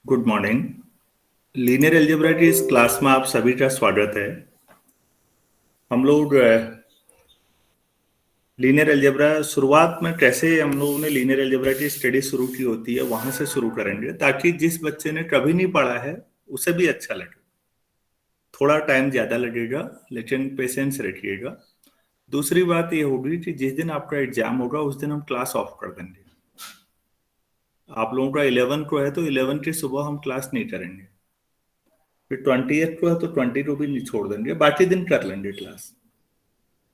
Good morning. Linear algebra की इस class में आप सभी का स्वागत है। हम लोग लीनियर अलजेब्रा शुरुआत में कैसे हम लोगों ने लीनियर अलजेब्रा की स्टडी शुरू की होती है वहां से शुरू करेंगे, ताकि जिस बच्चे ने कभी नहीं पढ़ा है उसे भी अच्छा लगे। थोड़ा टाइम ज्यादा लगेगा, लेकिन पेशेंस रखिएगा। दूसरी बात ये होगी कि जिस दिन आपका एग्जाम होगा उस दिन हम क्लास ऑफ कर देंगे। आप लोगों का 11 को है तो 11 की सुबह हम क्लास नहीं करेंगे। फिर 20th को है तो 20 को भी नहीं छोड़ देंगे, बाकी दिन कर लेंगे क्लास।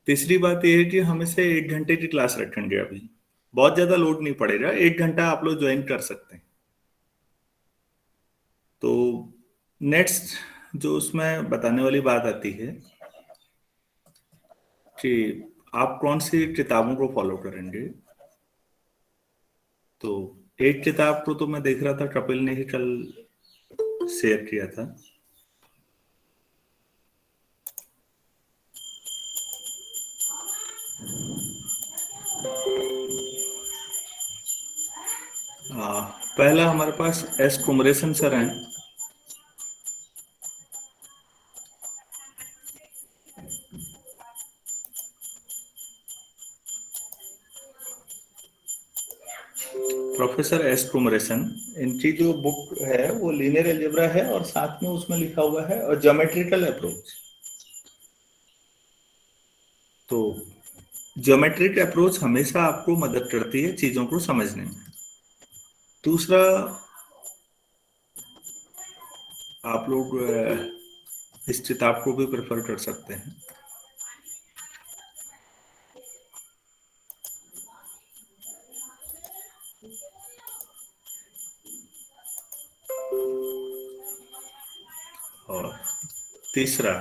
तीसरी बात यह है कि हम इसे 1 घंटे की क्लास रखेंगे। अभी बहुत ज्यादा लोड नहीं पड़ेगा, 1 घंटा आप लोग ज्वाइन कर सकते हैं। तो नेक्स्ट जो उसमें बताने वाली बात आती है कि आप कौन सी किताबों को फॉलो करेंगे। तो एक किताब को तो मैं देख रहा था कपिल ने ही कल शेयर किया था। पहला हमारे पास एस कुमरेशन सर हैं। प्रोफेसर एस कुमरेशन, इनकी जो बुक है वो लीनियर अलजेब्रा है और साथ में उसमें लिखा हुआ है और ज्योमेट्रिकल अप्रोच। तो ज्योमेट्रिक अप्रोच हमेशा आपको मदद करती है चीजों को समझने में। दूसरा, आप लोग इस किताब को भी प्रेफर कर सकते हैं। और तीसरा,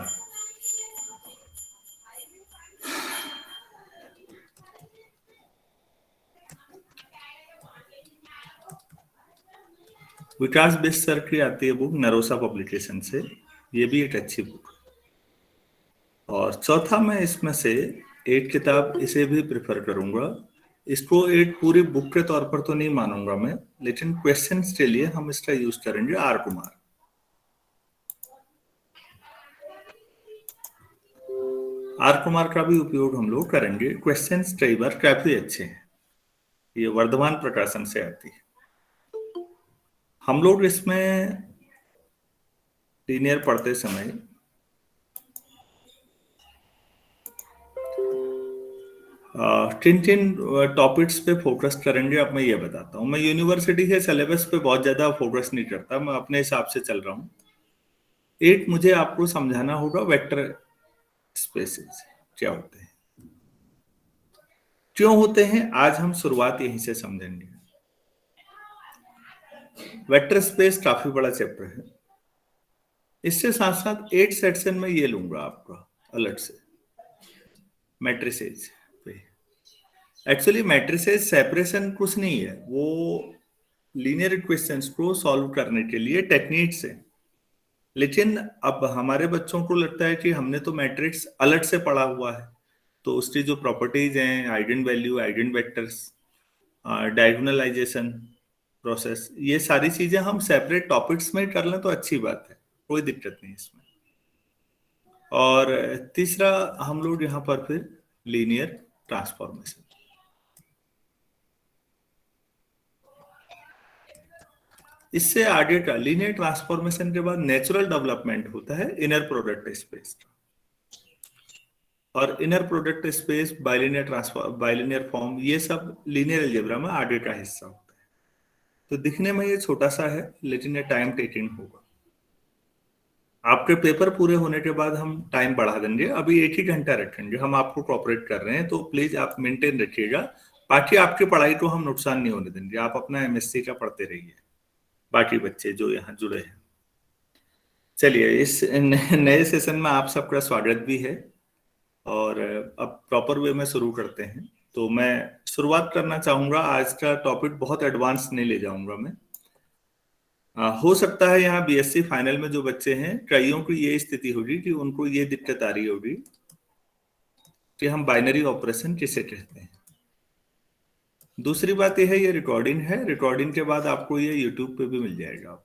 विकास बिष्ट सर की आती है बुक नरोसा पब्लिकेशन से। ये भी एक अच्छी बुक। और चौथा, मैं इसमें से एक किताब इसे भी प्रेफर करूंगा। इसको एक पूरी बुक के तौर पर तो नहीं मानूंगा मैं, लेकिन क्वेश्चंस के लिए हम इसका यूज करेंगे। आर कुमार। आर कुमार का भी उपयोग हम लोग करेंगे। क्वेश्चंस कई बार काफी अच्छे हैं। ये वर्धमान प्रकाशन से आती है। हम लोग इसमें लीनियर पढ़ते समय किन किन टॉपिक्स पे फोकस करेंगे, अब मैं ये बताता हूँ। मैं यूनिवर्सिटी के सिलेबस पे बहुत ज्यादा फोकस नहीं करता, मैं अपने हिसाब से चल रहा हूँ। एक, मुझे आपको समझाना होगा वेक्टर स्पेसेस क्या होते हैं, क्यों होते हैं। आज हम शुरुआत यहीं से समझेंगे। वेक्टर स्पेस काफी बड़ा चैप्टर है। इससे साथ साथ एक सेक्शन में ये लूंगा आपका अलग से, मैट्रिसेस पे। एक्चुअली मैट्रिसेस सेपरेशन कुछ नहीं है, वो लीनियर इक्वेशंस को सॉल्व करने के लिए टेक्निक्स है। लेकिन अब हमारे बच्चों को लगता है कि हमने तो मैट्रिक्स अलग से पढ़ा हुआ है, तो उसकी जो प्रॉपर्टीज हैं, eigen value, eigen vectors, diagonalization process, ये सारी चीजें हम सेपरेट टॉपिक्स में कर लें तो अच्छी बात है, कोई दिक्कत नहीं इसमें। और तीसरा, हम लोग यहाँ पर फिर लीनियर ट्रांसफॉर्मेशन। इससे आगे का लीनियर ट्रांसफॉर्मेशन के बाद नेचुरल डेवलपमेंट होता है इनर प्रोडक्ट स्पेस। और inner product space, bilinear transform, bilinear form, ये सब लीनियर अलजेब्रा में आगे का हिस्सा होता है। तो दिखने में ये छोटा सा है, लेकिन ये टाइम टेकिंग होगा। आपके पेपर पूरे होने के बाद हम टाइम बढ़ा देंगे, अभी 1 ही घंटा रखेंगे। हम आपको कॉपरेट कर रहे हैं, तो प्लीज आप मेंटेन रखिएगा। बाकी आपकी पढ़ाई को हम नुकसान नहीं होने देंगे, आप अपना एमएससी का पढ़ते रहिए, बाकी बच्चे जो यहाँ जुड़े हैं। चलिए, इस नए सेशन में आप सबका स्वागत भी है। और अब प्रॉपर वे में शुरू करते हैं। तो मैं शुरुआत करना चाहूंगा। आज का टॉपिक बहुत एडवांस नहीं ले जाऊंगा मैं। हो सकता है यहाँ बीएससी फाइनल में जो बच्चे हैं, कईयों की ये स्थिति होगी कि उनको ये दिक्कत आ रही होगी कि हम बाइनरी ऑपरेशन किसे कहते हैं। दूसरी बात यह है, ये रिकॉर्डिंग है, रिकॉर्डिंग के बाद आपको ये यूट्यूब पे भी मिल जाएगा।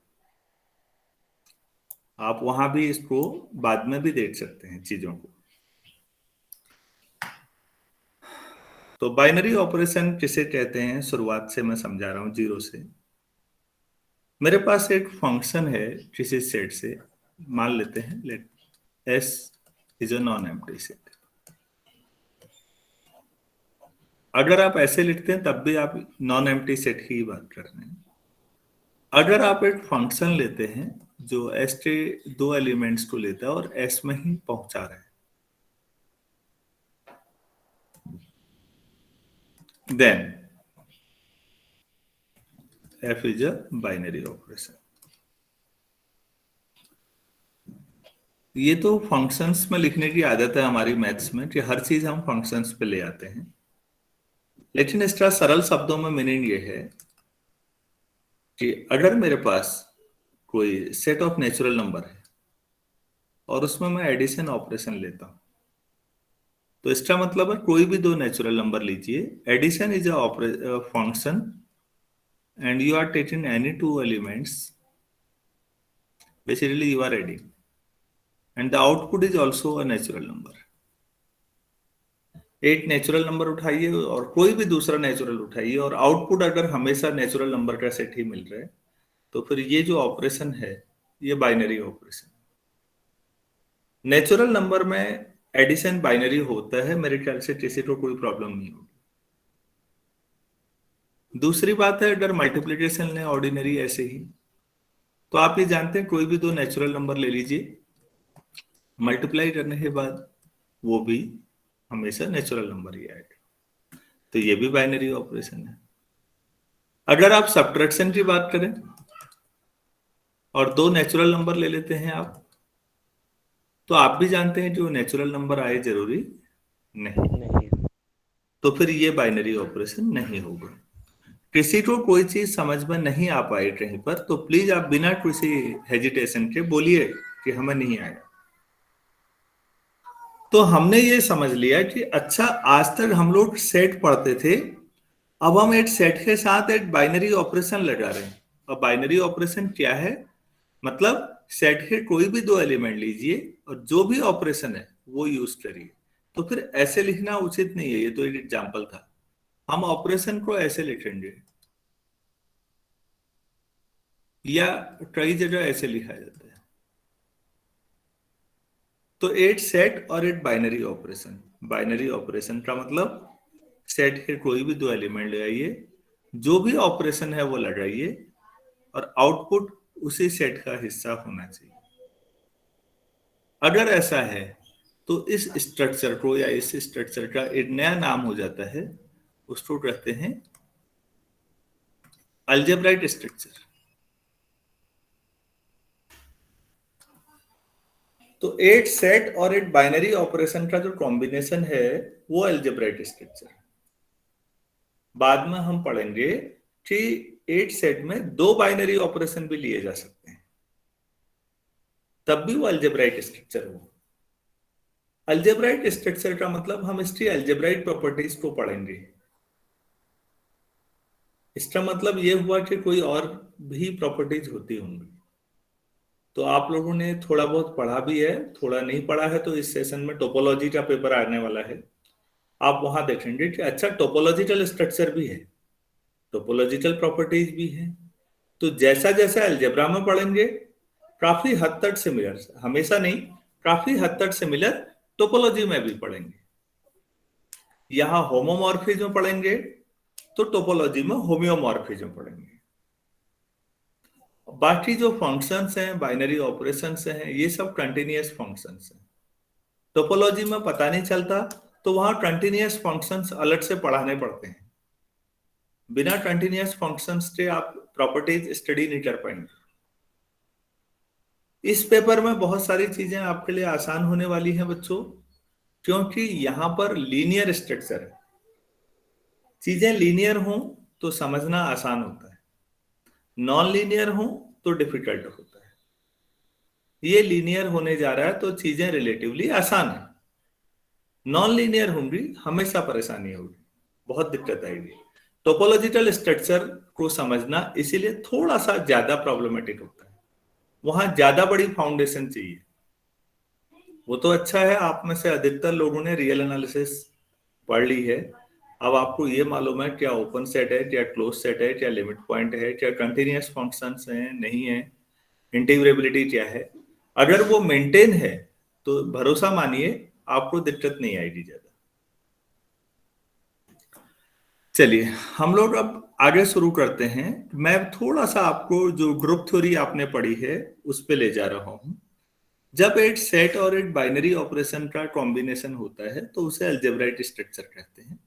आप वहां भी इसको बाद में भी देख सकते हैं चीजों को। तो बाइनरी ऑपरेशन किसे कहते हैं, शुरुआत से मैं समझा रहा हूं, जीरो से। मेरे पास एक फंक्शन है किसी सेट से, मान लेते हैं let S is a non empty set. अगर आप ऐसे लिखते हैं तब भी आप नॉन एम्प्टी सेट की बात कर रहे हैं। अगर आप एक फंक्शन लेते हैं जो एस के दो एलिमेंट्स को लेता है और एस में ही पहुंचा रहा है, then F is a binary operation. ये तो फंक्शंस में लिखने की आदत है हमारी मैथ्स में कि हर चीज हम फंक्शंस पे ले आते हैं, लेकिन इसका सरल शब्दों में मीनिंग ये है कि अगर मेरे पास कोई सेट ऑफ नेचुरल नंबर है और उसमें मैं एडिशन ऑपरेशन लेता हूं, तो इसका मतलब है कोई भी दो नेचुरल नंबर लीजिए, addition is a function and you are taking any two elements, basically you are adding, and the output is also a natural number। एक नेचुरल नंबर उठाइए और कोई भी दूसरा नेचुरल उठाइए और आउटपुट अगर हमेशा नेचुरल नंबर का सेट ही मिल रहा है, तो फिर ये जो ऑपरेशन है ये बाइनरी ऑपरेशन। नेचुरल नंबर में एडिशन बाइनरी होता है, मेरे ख्याल से किसी को कोई प्रॉब्लम नहीं होगी। दूसरी बात है अगर मल्टीप्लिकेशन लें ऑर्डिनरी ऐसे ही, तो आप ये जानते हैं कोई भी दो नेचुरल नंबर ले लीजिए, मल्टीप्लाई करने के बाद वो भी हमेशा नेचुरल नंबर ही आएगा, तो ये भी बाइनरी ऑपरेशन है। अगर आप सब्ट्रैक्शन की बात करें और दो नेचुरल नंबर ले लेते हैं आप, तो आप भी जानते हैं जो नेचुरल नंबर आए जरूरी नहीं, तो फिर ये बाइनरी ऑपरेशन नहीं होगा। किसी को कोई चीज समझ में नहीं आ पाई कहीं पर, तो प्लीज आप बिना किसी हेजिटेशन के बोलिए कि हमें नहीं आया। तो हमने ये समझ लिया कि अच्छा, आज तक हम लोग सेट पढ़ते थे, अब हम एक सेट के साथ एक बाइनरी ऑपरेशन लगा रहे हैं। अब बाइनरी ऑपरेशन क्या है, मतलब सेट के कोई भी दो एलिमेंट लीजिए और जो भी ऑपरेशन है वो यूज करिए। तो फिर ऐसे लिखना उचित नहीं है, ये तो एक एग्जाम्पल था। हम ऑपरेशन को ऐसे लिखेंगे या कई जगह ऐसे लिखा जाता है। तो एट सेट और at binary operation. Binary operation का मतलब सेट के कोई भी दो एलिमेंट ले आइए, जो भी ऑपरेशन है वो लगाइए और आउटपुट उसी सेट का हिस्सा होना चाहिए। अगर ऐसा है तो इस स्ट्रक्चर को या इस स्ट्रक्चर का एक नया नाम हो जाता है, उसको कहते हैं अलजेब्राइक स्ट्रक्चर। तो एट सेट और एट बाइनरी ऑपरेशन का जो कॉम्बिनेशन है वो अलजेब्राइक स्ट्रक्चर। बाद में हम पढ़ेंगे कि एट सेट में दो बाइनरी ऑपरेशन भी लिए जा सकते हैं, तब भी वो अलजेब्राइक स्ट्रक्चर हो। अलजेब्राइक स्ट्रक्चर का मतलब हम इसकी अलजेब्राइक प्रॉपर्टीज को पढ़ेंगे। इसका मतलब ये हुआ कि कोई और भी प्रॉपर्टीज होती होंगी। तो आप लोगों ने थोड़ा बहुत पढ़ा भी है, थोड़ा नहीं पढ़ा है तो इस सेशन में टोपोलॉजी का पेपर आने वाला है, आप वहां देखेंगे कि अच्छा टोपोलॉजिकल स्ट्रक्चर भी है, टोपोलॉजिकल प्रॉपर्टीज भी है। तो जैसा जैसा अलजेब्रा में पढ़ेंगे काफी हद तक सिमिलर, हमेशा नहीं, काफी हद तक सिमिलर टोपोलॉजी में भी पढ़ेंगे। यहां होमोमॉर्फिज्म पढ़ेंगे तो टोपोलॉजी में होम्योमॉर्फिज्म पढ़ेंगे। बाकी जो फंक्शंस हैं, बाइनरी ऑपरेशंस हैं, ये सब कंटिन्यूअस फंक्शंस हैं। टोपोलॉजी में पता नहीं चलता तो वहां कंटिन्यूअस फंक्शंस अलग से पढ़ाने पड़ते हैं। बिना कंटिन्यूअस फंक्शंस के आप प्रॉपर्टीज स्टडी नहीं कर पाएंगे। इस पेपर में बहुत सारी चीजें आपके लिए आसान होने वाली हैं बच्चों, क्योंकि यहां पर लीनियर स्ट्रक्चर है। चीजें लीनियर हों तो समझना आसान होता है, नॉन लीनियर हों तो डिफिकल्ट होता है। ये लीनियर होने जा रहा है तो चीजें रिलेटिवली आसान है। नॉन लीनियर होंगी हमेशा परेशानी होगी, बहुत दिक्कत आएगी। टोपोलॉजिकल स्ट्रक्चर को समझना इसीलिए थोड़ा सा ज्यादा प्रॉब्लमेटिक होता है, वहां ज्यादा बड़ी फाउंडेशन चाहिए। वो तो अच्छा है, आप में से अधिकतर लोगों ने रियल एनालिसिस पढ़ ली है। अब आपको ये मालूम है क्या ओपन सेट है, क्या क्लोज सेट है, क्या लिमिट पॉइंट है, क्या कंटिन्यूअस फंक्शंस हैं नहीं है, इंटीग्रेबिलिटी क्या है। अगर वो मेंटेन है तो भरोसा मानिए आपको दिक्कत नहीं आएगी ज्यादा। चलिए हम लोग अब आगे शुरू करते हैं। मैं थोड़ा सा आपको जो ग्रुप थ्योरी आपने पढ़ी है उस पे ले जा रहा हूं। जब एक सेट और एक बाइनरी ऑपरेशन का कॉम्बिनेशन होता है तो उसे अलजेब्राइक स्ट्रक्चर कहते हैं।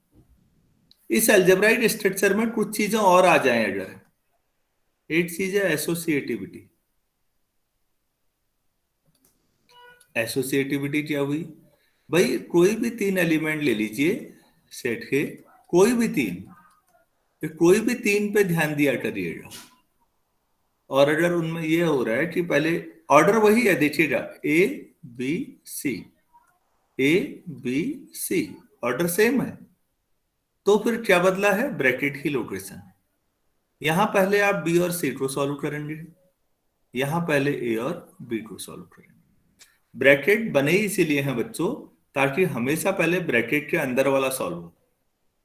इस अलजेब्राइक स्ट्रक्चर में कुछ चीजें और आ जाएं अगर, एक चीज है एसोसिएटिविटी। एसोसिएटिविटी क्या हुई भाई, कोई भी तीन एलिमेंट ले लीजिए सेट के, कोई भी तीन, तो कोई भी तीन पे ध्यान दिया करिएगा। और अगर उनमें यह हो रहा है कि पहले ऑर्डर वही है, देखिएगा A B C, A B C, order same है, तो फिर क्या बदला है, ब्रैकेट की लोकेशन। यहां पहले आप बी और सी को सॉल्व करेंगे, यहां पहले ए और बी को सॉल्व करेंगे। ब्रैकेट बने ही इसीलिए हैं बच्चों, ताकि हमेशा पहले ब्रैकेट के अंदर वाला सॉल्व हो।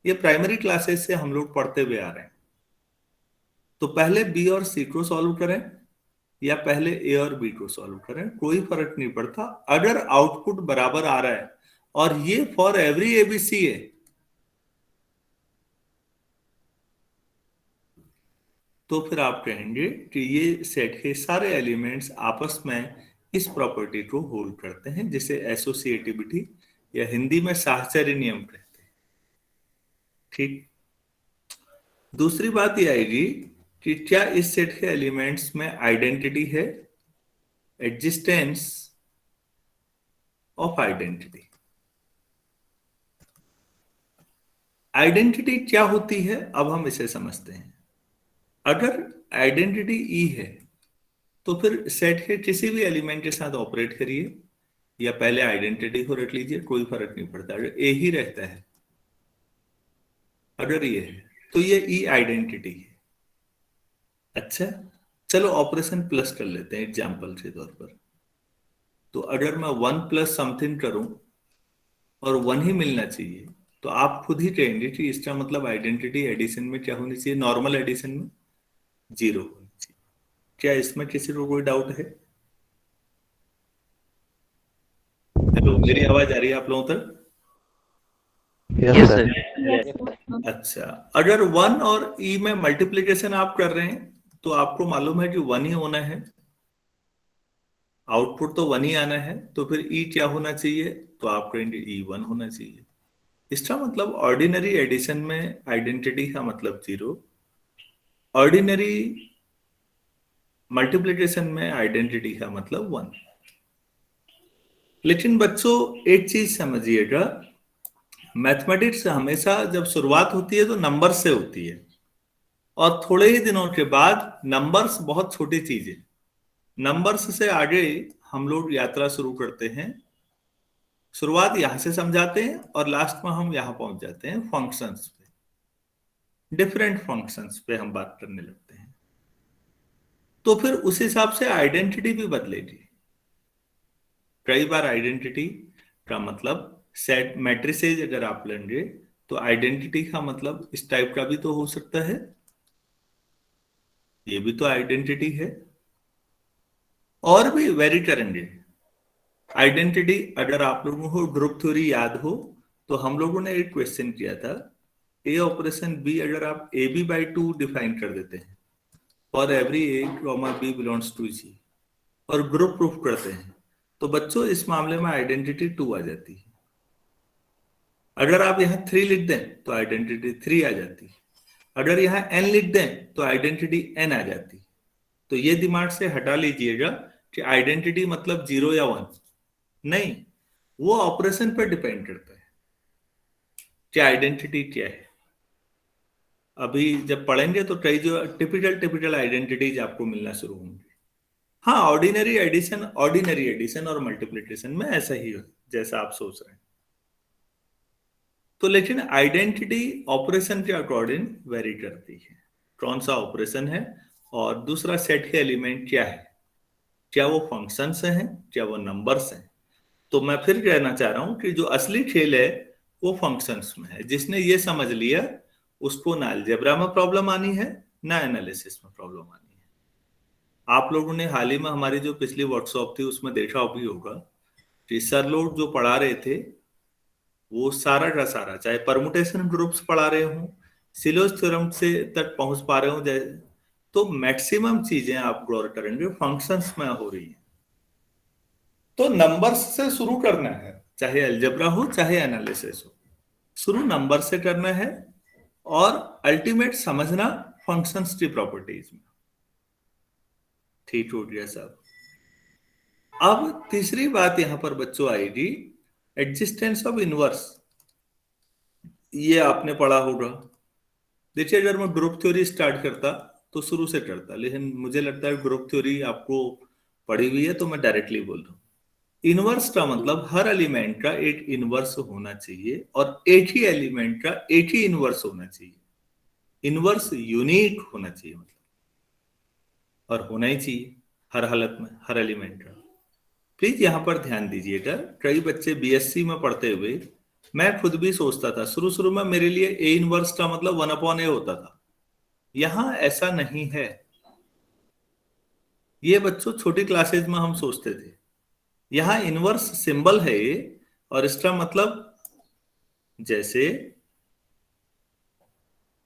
ये प्राइमरी क्लासेस से हम लोग पढ़ते हुए आ रहे हैं। तो पहले बी और सी को सॉल्व करें या पहले ए और बी को सॉल्व करें, कोई फर्क नहीं पड़ता अगर आउटपुट बराबर आ रहा है। और ये फॉर एवरी एबीसी है। तो फिर आप कहेंगे कि ये सेट के सारे एलिमेंट्स आपस में इस प्रॉपर्टी को होल्ड करते हैं, जिसे एसोसिएटिविटी या हिंदी में साहचर्य नियम कहते हैं। ठीक। दूसरी बात यह आएगी कि क्या इस सेट के एलिमेंट्स में आइडेंटिटी है, एग्जिस्टेंस ऑफ आइडेंटिटी। आइडेंटिटी क्या होती है अब हम इसे समझते हैं। अगर आइडेंटिटी ई है तो फिर सेट के किसी भी एलिमेंट के साथ ऑपरेट करिए, या पहले आइडेंटिटी को रख लीजिए, कोई फर्क नहीं पड़ता। अगर ए ही रहता है, अगर ये है तो ये ई आइडेंटिटी है। अच्छा, चलो ऑपरेशन प्लस कर लेते हैं एग्जाम्पल के तौर पर। तो अगर मैं वन प्लस समथिंग करूं और वन ही मिलना चाहिए, तो आप खुद ही कहेंगे कि इसका मतलब आइडेंटिटी एडिशन में क्या होनी चाहिए, नॉर्मल एडिशन में जीरो होनी चाहिए। क्या इसमें किसी को कोई डाउट है? हेलो, मेरी आवाज आ रही है आप लोगों तक? Yes sir. अच्छा, अगर वन और ई में मल्टीप्लीकेशन आप कर रहे हैं तो आपको मालूम है कि वन ही होना है, आउटपुट तो वन ही आना है, तो फिर ई क्या होना चाहिए, तो आप कहेंगे ई वन होना चाहिए। इसका मतलब ऑर्डिनरी एडिशन में आइडेंटिटी का मतलब जीरो, ऑर्डिनरी मल्टीप्लिकेशन में आइडेंटिटी का मतलब वन। लेकिन बच्चों एक चीज समझिएगा, मैथमेटिक्स हमेशा जब शुरुआत होती है तो नंबर से होती है, और थोड़े ही दिनों के बाद नंबर्स बहुत छोटी चीज है, नंबर्स से आगे हम लोग यात्रा शुरू करते हैं। शुरुआत यहां से समझाते हैं और लास्ट में हम यहां पहुंच जाते हैं फंक्शंस पे, डिफरेंट फंक्शंस पे हम बात करने लगते हैं। तो फिर उस हिसाब से आइडेंटिटी भी बदलेगी। कई बार आइडेंटिटी का मतलब सेट मैट्रिसेज अगर आप लेंगे तो आइडेंटिटी का मतलब इस टाइप का भी तो हो सकता है, ये भी तो आइडेंटिटी है। और भी वेरी करेंगे आइडेंटिटी। अगर आप लोगों को ग्रुप थ्योरी याद हो तो हम लोगों ने एक क्वेश्चन किया था, ए ऑपरेशन बी अगर आप A B by two define कर देते हैं for every A comma B belongs to C, और ग्रुप प्रूफ करते हैं, तो बच्चों इस मामले में आइडेंटिटी टू आ जाती है। अगर आप यहाँ थ्री लिख दें तो आइडेंटिटी थ्री आ जाती है, अगर यहाँ एन लिख दें तो आइडेंटिटी एन आ जाती। तो ये दिमाग से हटा लीजिएगा कि आइडेंटिटी मतलब जीरो या वन, नहीं, वो ऑपरेशन पर डिपेंड करता है कि आइडेंटिटी क्या है। अभी जब पढ़ेंगे तो कई जो टिपिकल टिपिकल आइडेंटिटीज आपको मिलना शुरू होंगी। हाँ, ऑर्डिनरी एडिशन और मल्टीप्लिकेशन में ऐसा ही हो जैसा आप सोच रहे हैं। तो लेकिन आइडेंटिटी ऑपरेशन के अकॉर्डिंग वेरी करती है, कौन सा ऑपरेशन है और दूसरा सेट के एलिमेंट क्या है, क्या वो फंक्शंस हैं, क्या वो नंबर्स हैं। तो मैं फिर कहना चाह रहा हूं कि जो असली खेल है वो फंक्शंस में है। जिसने ये समझ लिया उसको ना अलजेब्रा में प्रॉब्लम आनी है, ना एनालिसिस में प्रॉब्लम आनी है। आप लोगों ने हाल ही में हमारी जो पिछली वर्कशॉप थी उसमें देखा भी होगा कि सर लोग जो पढ़ा रहे थे वो सारा का सारा, चाहे परमुटेशन ग्रुप्स पढ़ा रहे हों, सिलोस थ्योरम से तक पहुंच पा रहे हो, तो मैक्सिमम चीजें आप गौर करेंगे फंक्शंस में हो रही हैं। तो नंबर्स से शुरू करना है, चाहे अलजेब्रा हो चाहे एनालिसिस हो, शुरू नंबर से करना है और अल्टीमेट समझना फंक्शंस की प्रॉपर्टीज में। ठीक हो गया साहब। अब तीसरी बात यहां पर बच्चों आएगी, एग्जिस्टेंस ऑफ इनवर्स। ये आपने पढ़ा होगा। देखिए अगर मैं ग्रुप थ्योरी स्टार्ट करता तो शुरू से करता, लेकिन मुझे लगता है ग्रुप थ्योरी आपको पढ़ी हुई है तो मैं डायरेक्टली बोल रहा हूँ। इनवर्स का मतलब हर एलिमेंट का एक इनवर्स होना चाहिए और एक ही एलिमेंट का एक ही इनवर्स होना चाहिए। इनवर्स यूनिक होना चाहिए मतलब, और होना ही चाहिए हर हालत में, हर एलिमेंट का। प्लीज यहां पर ध्यान दीजिएगा, कई बच्चे बीएससी में पढ़ते हुए, मैं खुद भी सोचता था शुरू शुरू में, मेरे लिए ए इनवर्स का मतलब 1/a होता था। यहां ऐसा नहीं है। ये बच्चों छोटी क्लासेज में हम सोचते थे। यहां इनवर्स सिंबल है ये, और इसका मतलब जैसे,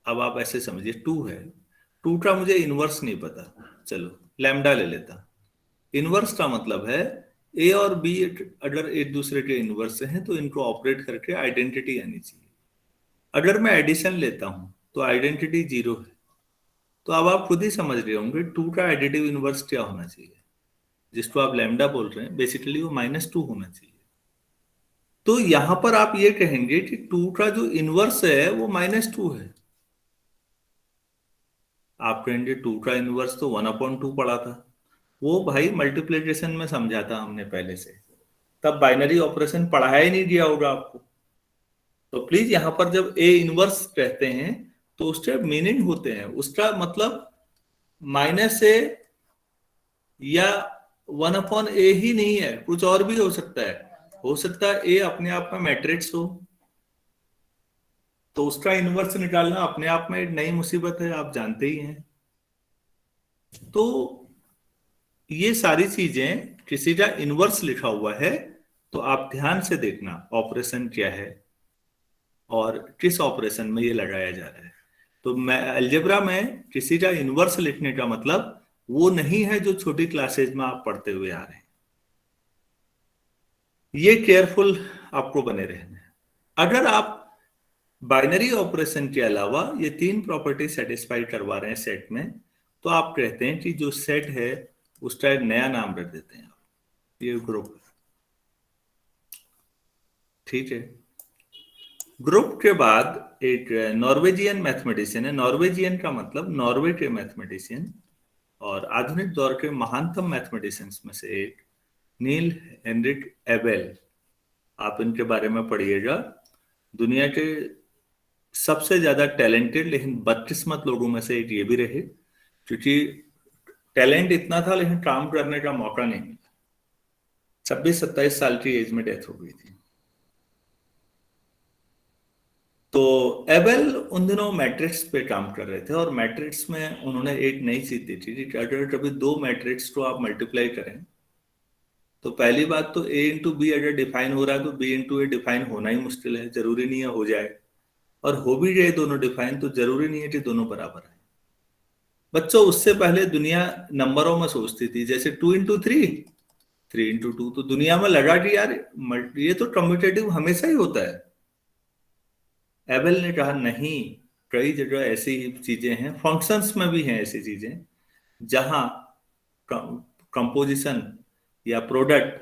अब आप ऐसे समझिए 2 है, 2 का मुझे इनवर्स नहीं पता, चलो लैम्डा ले लेता। इनवर्स का मतलब है ए और बी अगर एक दूसरे के इनवर्स हैं तो इनको ऑपरेट करके आइडेंटिटी आनी चाहिए। अगर मैं एडिशन लेता हूं तो आइडेंटिटी 0 है। तो अब आप खुद ही समझ रहे होंगे 2 का एडिटिव इनवर्स क्या होना चाहिए, जिसको आप लैम्डा बोल रहे हैं, बेसिकली वो -2 होना चाहिए। तो यहां पर आप ये कहेंगे कि 2 का जो इनवर्स है वो -2 है। आप कहेंगे 2 का इनवर्स तो 1/2 पढ़ा था। वो भाई मल्टीप्लिकेशन में समझा था हमने पहले से, तब बाइनरी ऑपरेशन पढ़ाया ही नहीं दिया होगा आपको। तो प्लीज यहां पर जब ए इनवर्स कहते हैं तो उसके मीनिंग होते हैं, उसका मतलब -a या 1/a ही नहीं है, कुछ और भी हो सकता है। हो सकता है ए अपने आप में मैट्रिक्स हो, तो उसका इनवर्स निकालना अपने आप में एक नई मुसीबत है, आप जानते ही हैं। तो ये सारी चीजें, किसी का इनवर्स लिखा हुआ है तो आप ध्यान से देखना ऑपरेशन क्या है और किस ऑपरेशन में ये लगाया जा रहा है। तो मैं अलजेब्रा में किसी का इनवर्स लिखने का मतलब वो नहीं है जो छोटी क्लासेज में आप पढ़ते हुए आ रहे हैं। ये केयरफुल आपको बने रहना है। अगर आप बाइनरी ऑपरेशन के अलावा ये 3 प्रॉपर्टी सेटिस्फाई करवा रहे हैं सेट में, तो आप कहते हैं कि जो सेट है उसका एक नया नाम रख देते हैं आप, ये ग्रुप। ठीक है। ग्रुप के बाद एक नॉर्वेजियन मैथमेटिशियन है। नॉर्वेजियन का मतलब नॉर्वे के मैथमेटिशियन, और आधुनिक दौर के महानतम मैथमेटिशियंस में से एक नील हेनरिक एबेल। आप इनके बारे में पढ़िएगा। दुनिया के सबसे ज्यादा टैलेंटेड लेकिन बदकिस्मत लोगों में से एक ये भी रहे, क्योंकि टैलेंट इतना था लेकिन काम करने का मौका नहीं मिला। 26-27 साल की एज में डेथ हो गई थी। तो एबेल उन दिनों मैट्रिक्स पे काम कर रहे थे, और मैट्रिक्स में उन्होंने एक नई चीज दी थी कि अगर कभी 2 मैट्रिक्स को आप मल्टीप्लाई करें तो पहली बात तो a इंटू बी अगर डिफाइन हो रहा है तो b इंटू ए डिफाइन होना ही मुश्किल है, जरूरी नहीं है हो जाए। और हो भी जाए दोनों डिफाइन तो जरूरी नहीं है कि दोनों बराबर है। बच्चों उससे पहले दुनिया नंबरों में सोचती थी, जैसे 2 इंटू 3, 3 इंटू 2, तो दुनिया में लगा कि यार ये तो कम्यूटेटिव हमेशा ही होता है। एबेल ने कहा नहीं, कई जगह ऐसी चीजें हैं, फंक्शंस में भी हैं ऐसी चीजें जहां कंपोजिशन या प्रोडक्ट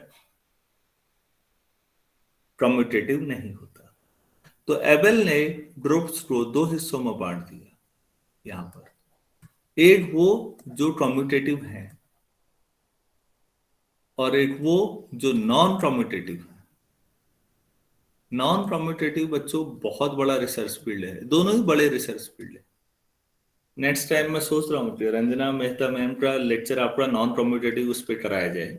कम्यूटेटिव नहीं होता। तो एबेल ने ग्रुप्स को 2 हिस्सों में बांट दिया यहां पर। एक वो जो कम्यूटेटिव है और एक वो जो नॉन कम्यूटेटिव है। नॉन कम्यूटेटिव बच्चों बहुत बड़ा रिसर्च फील्ड है, दोनों ही बड़े रिसर्च फील्ड है। नेक्स्ट टाइम मैं सोच रहा हूँ कि रंजना मेहता मैम का लेक्चर आपका नॉन कम्यूटेटिव उस पर कराया जाए,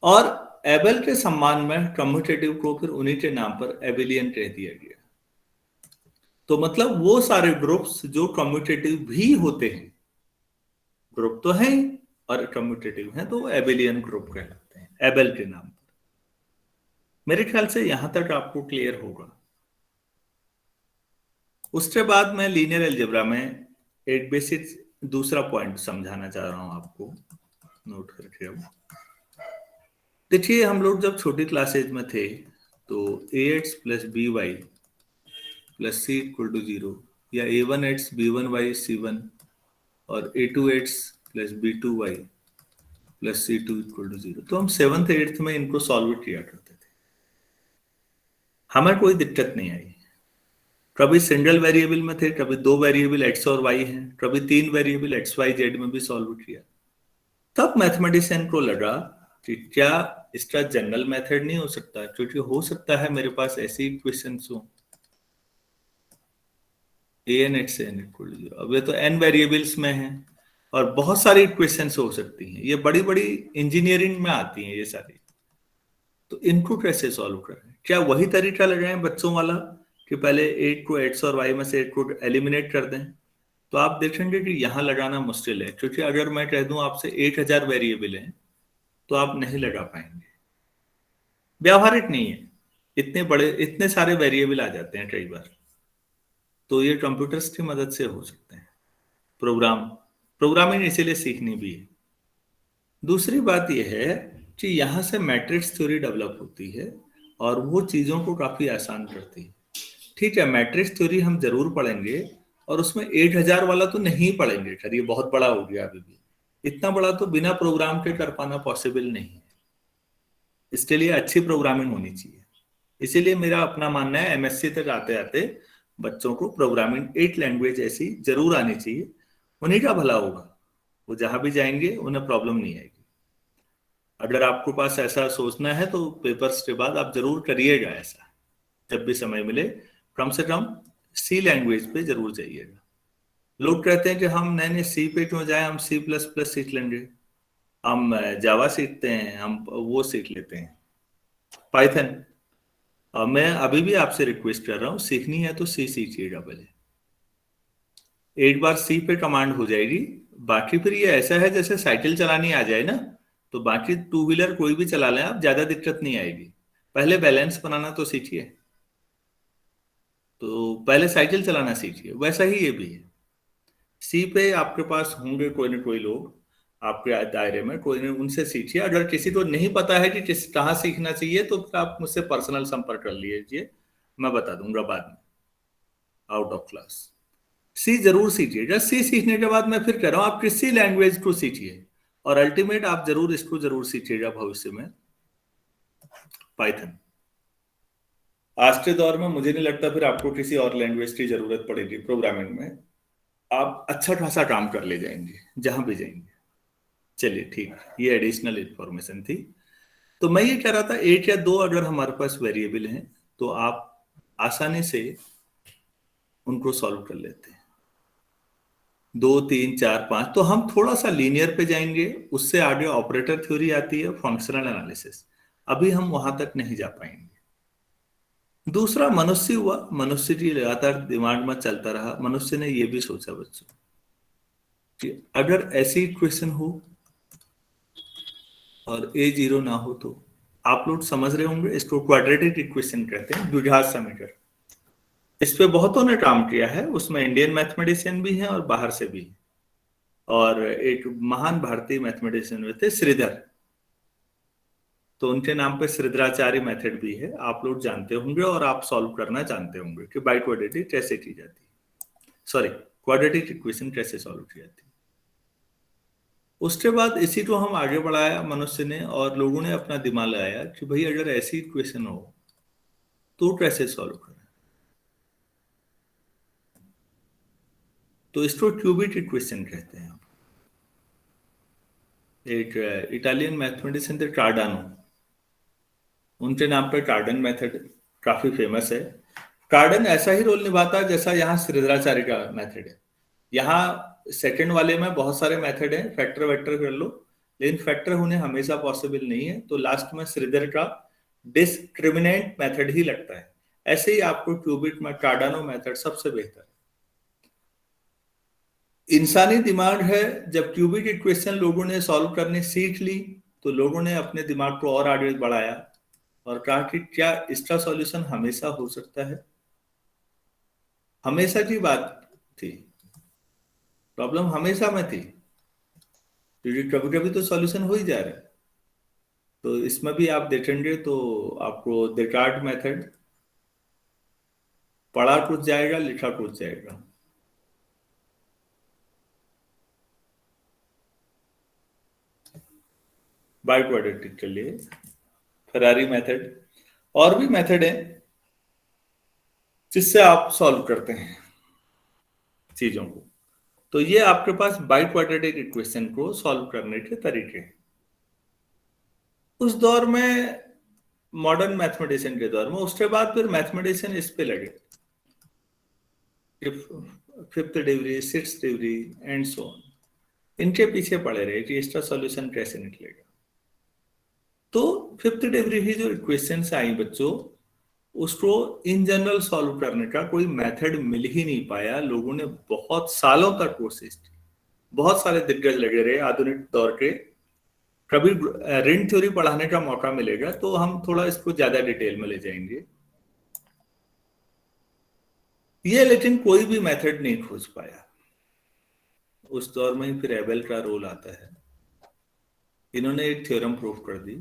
और एबेल के सम्मान में कम्यूटेटिव को फिर उन्हीं के नाम पर एबेलियन कह दिया गया। तो मतलब वो सारे ग्रुप्स जो कम्यूटेटिव भी होते हैं, ग्रुप तो है और कम्यूटेटिव हैं, तो वो एबेलियन ग्रुप कहलाते हैं एबेल के नाम पर। मेरे ख्याल से यहां तक आपको क्लियर होगा। उसके बाद मैं लीनियर अलजेब्रा में एक बेसिक दूसरा पॉइंट समझाना चाह रहा हूं आपको, नोट करके। अब देखिए, हम लोग जब छोटी क्लासेज में थे तो A X plus B Y plus C equal to 0, या a1x b1y c1 और a2x plus b2y plus c2 equal to 0, तो हम 7th 8th में इनको सॉल्व किया करते थे। हमें कोई दिक्कत नहीं आई। कभी सिंगल वेरिएबल में थे, कभी दो वेरिएबल एक्स और वाई हैं, कभी तीन वेरिएबल एक्स वाई जेड में भी सॉल्व किया। तब मैथमेटिशियन को लगा कि क्या इसका जनरल मेथड नहीं हो सकता, क्योंकि हो सकता है मेरे पास ऐसी इक्वेशंस हो A N X N equal to 0। अब ये तो एन वेरिएबल्स में है और बहुत सारी इक्वेशंस हो सकती हैं, ये बड़ी बड़ी इंजीनियरिंग में आती हैं ये सारी। तो इनको कैसे सॉल्व करें? क्या वही तरीका लगाएं बच्चों वाला कि पहले एट को एक्स और वाई में से एट को एलिमिनेट कर दें? तो आप देखेंगे कि यहां लगाना मुश्किल है, क्योंकि अगर मैं कह दूं आपसे 1000 वेरिएबल हैं तो आप नहीं लगा पाएंगे, व्यावहारिक नहीं है। इतने बड़े इतने सारे वेरिएबल आ जाते हैं कई बार। तो ये कंप्यूटर्स की मदद से हो सकते हैं। प्रोग्रामिंग इसीलिए सीखनी भी है। दूसरी बात यह है कि यहां से मैट्रिक्स थ्योरी डेवलप होती है और वो चीजों को काफी आसान करती है। ठीक है, मैट्रिक्स थ्योरी हम जरूर पढ़ेंगे, और उसमें 8000 वाला तो नहीं पढ़ेंगे, खैर ये बहुत बड़ा हो गया। अभी भी इतना बड़ा तो बिना प्रोग्राम के कर पाना पॉसिबल नहीं है। इसके लिए अच्छी प्रोग्रामिंग होनी चाहिए। इसीलिए मेरा अपना मानना है एमएससी तक आते आते बच्चों को प्रोग्रामिंग 8 लैंग्वेज ऐसी जरूर आनी चाहिए। उन्हीं का भला होगा, वो जहां भी जाएंगे उन्हें प्रॉब्लम नहीं आएगी। अगर आपको पास ऐसा सोचना है तो पेपर्स के बाद आप जरूर करिएगा ऐसा, जब भी समय मिले कम से कम सी लैंग्वेज पे जरूर जाइएगा। लोग कहते हैं कि हम नए नए सी पे क्यों जाए, हम सी प्लस प्लस सीख लेंगे, हम जावा सीखते हैं, हम वो सीख लेते हैं, पाइथन। और मैं अभी भी आपसे रिक्वेस्ट कर रहा हूँ, सीखनी है तो सी सीखिएगा पहले। एक बार सी पे कमांड हो जाएगी, बाकी फिर ये ऐसा है जैसे साइकिल चलानी आ जाए ना, तो बाकी टू व्हीलर कोई भी चला लें आप, ज्यादा दिक्कत नहीं आएगी। पहले बैलेंस बनाना तो सीखिए, तो पहले साइकिल चलाना सीखिए। वैसा ही ये भी है। सी पे आपके पास होंगे कोई ना कोई लोग आपके दायरे में, कोई ना उनसे सीखिए। अगर किसी को नहीं पता है कि किस कहाँ सीखना चाहिए तो फिर आप मुझसे पर्सनल संपर्क कर लीजिए, मैं बता दूंगा बाद में आउट ऑफ क्लास। सी जरूर सीखिएगा। सी सीखने के बाद मैं फिर कह रहा हूँ आप किसी लैंग्वेज को सीखिए, और अल्टीमेट आप जरूर इसको जरूर सीखिएगा भविष्य में, पाइथन। आज के दौर में मुझे नहीं लगता फिर आपको किसी और लैंग्वेज की जरूरत पड़ेगी प्रोग्रामिंग में। आप अच्छा खासा काम कर ले जाएंगे जहां भी जाएंगे। चलिए ठीक है, ये एडिशनल इंफॉर्मेशन थी। तो मैं ये कह रहा था, एक या दो अगर हमारे पास वेरिएबल हैं तो आप आसानी से उनको सॉल्व कर लेते हैं। दो तीन चार पांच तो हम थोड़ा सा लीनियर पे जाएंगे, उससे आगे ऑपरेटर थ्योरी आती है, फंक्शनल एनालिसिस। अभी हम वहां तक नहीं जा पाएंगे। दूसरा मनुष्य हुआ। मनुष्य की लगातार दिमाग में चलता रहा, मनुष्य ने यह भी सोचा बच्चों कि अगर ऐसी इक्वेशन हो और ए जीरो ना हो तो, आप लोग समझ रहे होंगे इसको क्वाड्रेटिक इक्वेशन कहते हैं, द्विघात समीकरण। इस पे बहुतों ने काम किया है, उसमें इंडियन मैथमेटिशियन भी हैं और बाहर से भी हैं। और एक महान भारतीय मैथमेटिशियन हुए थे श्रीधर, तो उनके नाम पे श्रीधराचार्य मेथड भी है, आप लोग जानते होंगे और आप सॉल्व करना जानते होंगे कि बाई क्वाड्रेटिक कैसे की जाती है, सॉरी क्वाड्रेटिक इक्वेशन कैसे सॉल्व की जाती है। उसके बाद इसी को हम आगे बढ़ाया मनुष्य ने, और लोगों ने अपना दिमाग लगाया कि भाई अगर ऐसी इक्वेशन हो तो कैसे सॉल्व करें। तो इसको क्यूबिक इक्वेशन कहते हैं। एक इटालियन मैथमेटिशियन थे कार्डानो, उनके नाम पर कार्डन मेथड काफी फेमस है। कार्डन ऐसा ही रोल निभाता है जैसा यहाँ श्रीधराचार्य का मेथड है। यहाँ सेकंड वाले में बहुत सारे मेथड हैं, फैक्टर वेक्टर कर लो, लेकिन फैक्टर होने हमेशा पॉसिबल नहीं है, तो लास्ट में श्रीधर का डिस्क्रिमिनेंट मेथड ही लगता है। ऐसे ही आपको क्यूबिट में कार्डानो मेथड सबसे बेहतर है। इंसानी दिमाग है, जब क्यूबिक इक्वेशन लोगों ने सॉल्व करने सीख ली तो लोगों ने अपने दिमाग को और आगे बढ़ाया और कहा कि क्या इसका सॉल्यूशन हमेशा हो सकता है। हमेशा की बात थी, प्रॉब्लम हमेशा में थी, क्योंकि कभी कभी तो सॉल्यूशन हो ही जा रहा है। तो इसमें भी आप देखेंगे तो आपको डेकार्ट मेथड पढ़ा कुछ जाएगा, लिखा कुछ जाएगा। बाय क्वाड्रेटिक के लिए फेरारी मेथड, और भी मेथड है जिससे आप सॉल्व करते हैं चीजों को। तो ये आपके पास बाय क्वाड्रेटिक इक्वेशन को सॉल्व करने के तरीके हैं। उस दौर में, मॉडर्न मैथमेटिशियन के दौर में, उसके बाद फिर मैथमेटिशियन इस पे लगे, fifth degree, six degree and so on, इनके पीछे पड़े रहे कि इसका सॉल्यूशन कैसे निकलेगा। तो फिफ्थ डिग्री की जो इक्वेशंस आई बच्चों, उसको इन जनरल सॉल्व करने का कोई मेथड मिल ही नहीं पाया। लोगों ने बहुत सालों तक कोशिश की, बहुत सारे दिग्गज लगे रहे आधुनिक दौर के। कभी रिंग थ्योरी पढ़ाने का मौका मिलेगा तो हम थोड़ा इसको ज्यादा डिटेल में ले जाएंगे। ये लेकिन कोई भी मेथड नहीं खोज पाया। उस दौर में ही फिर एबेल का रोल आता है। इन्होंने एक थ्योरम प्रूव कर दी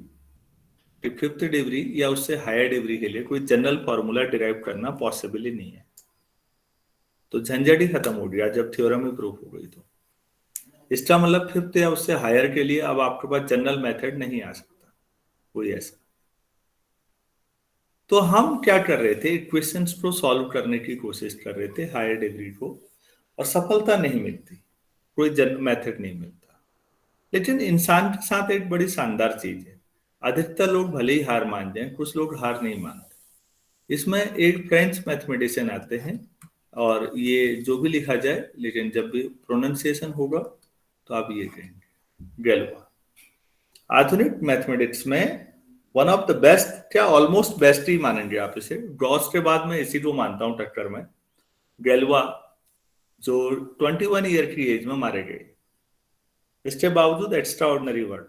कि फिफ्थ डिग्री या उससे हायर डिग्री के लिए कोई जनरल फॉर्मूला डिराइव करना पॉसिबल ही नहीं है। तो झंझट ही खत्म हो गया जब थ्योरम ही प्रूव हो गई। तो इसका मतलब फिफ्थ या उससे हायर के लिए अब आपके पास जनरल मेथड नहीं आ सकता कोई ऐसा। तो हम क्या कर रहे थे, इक्वेशंस को सॉल्व करने की कोशिश कर रहे थे हायर डिग्री को, और सफलता नहीं मिलती, कोई जनरल मेथड नहीं मिलता। लेकिन इंसान के साथ एक बड़ी शानदार चीज है, अधिकतर लोग भले ही हार मान जाएं, कुछ लोग हार नहीं मानते। इसमें एक फ्रेंच मैथमेटिशियन आते हैं, और ये जो भी लिखा जाए, लेकिन जब भी प्रोनाउंसिएशन होगा तो आप ये कहेंगे, गैलोवा। आधुनिक मैथमेटिक्स में वन ऑफ द बेस्ट, क्या ऑलमोस्ट बेस्ट ही मानेंगे आप इसे, गॉस के बाद में इसी को मानता हूं टक्कर में, गैलोवा, जो 21 ईयर की एज में मारे गए। इसके बावजूद extra ordinary word.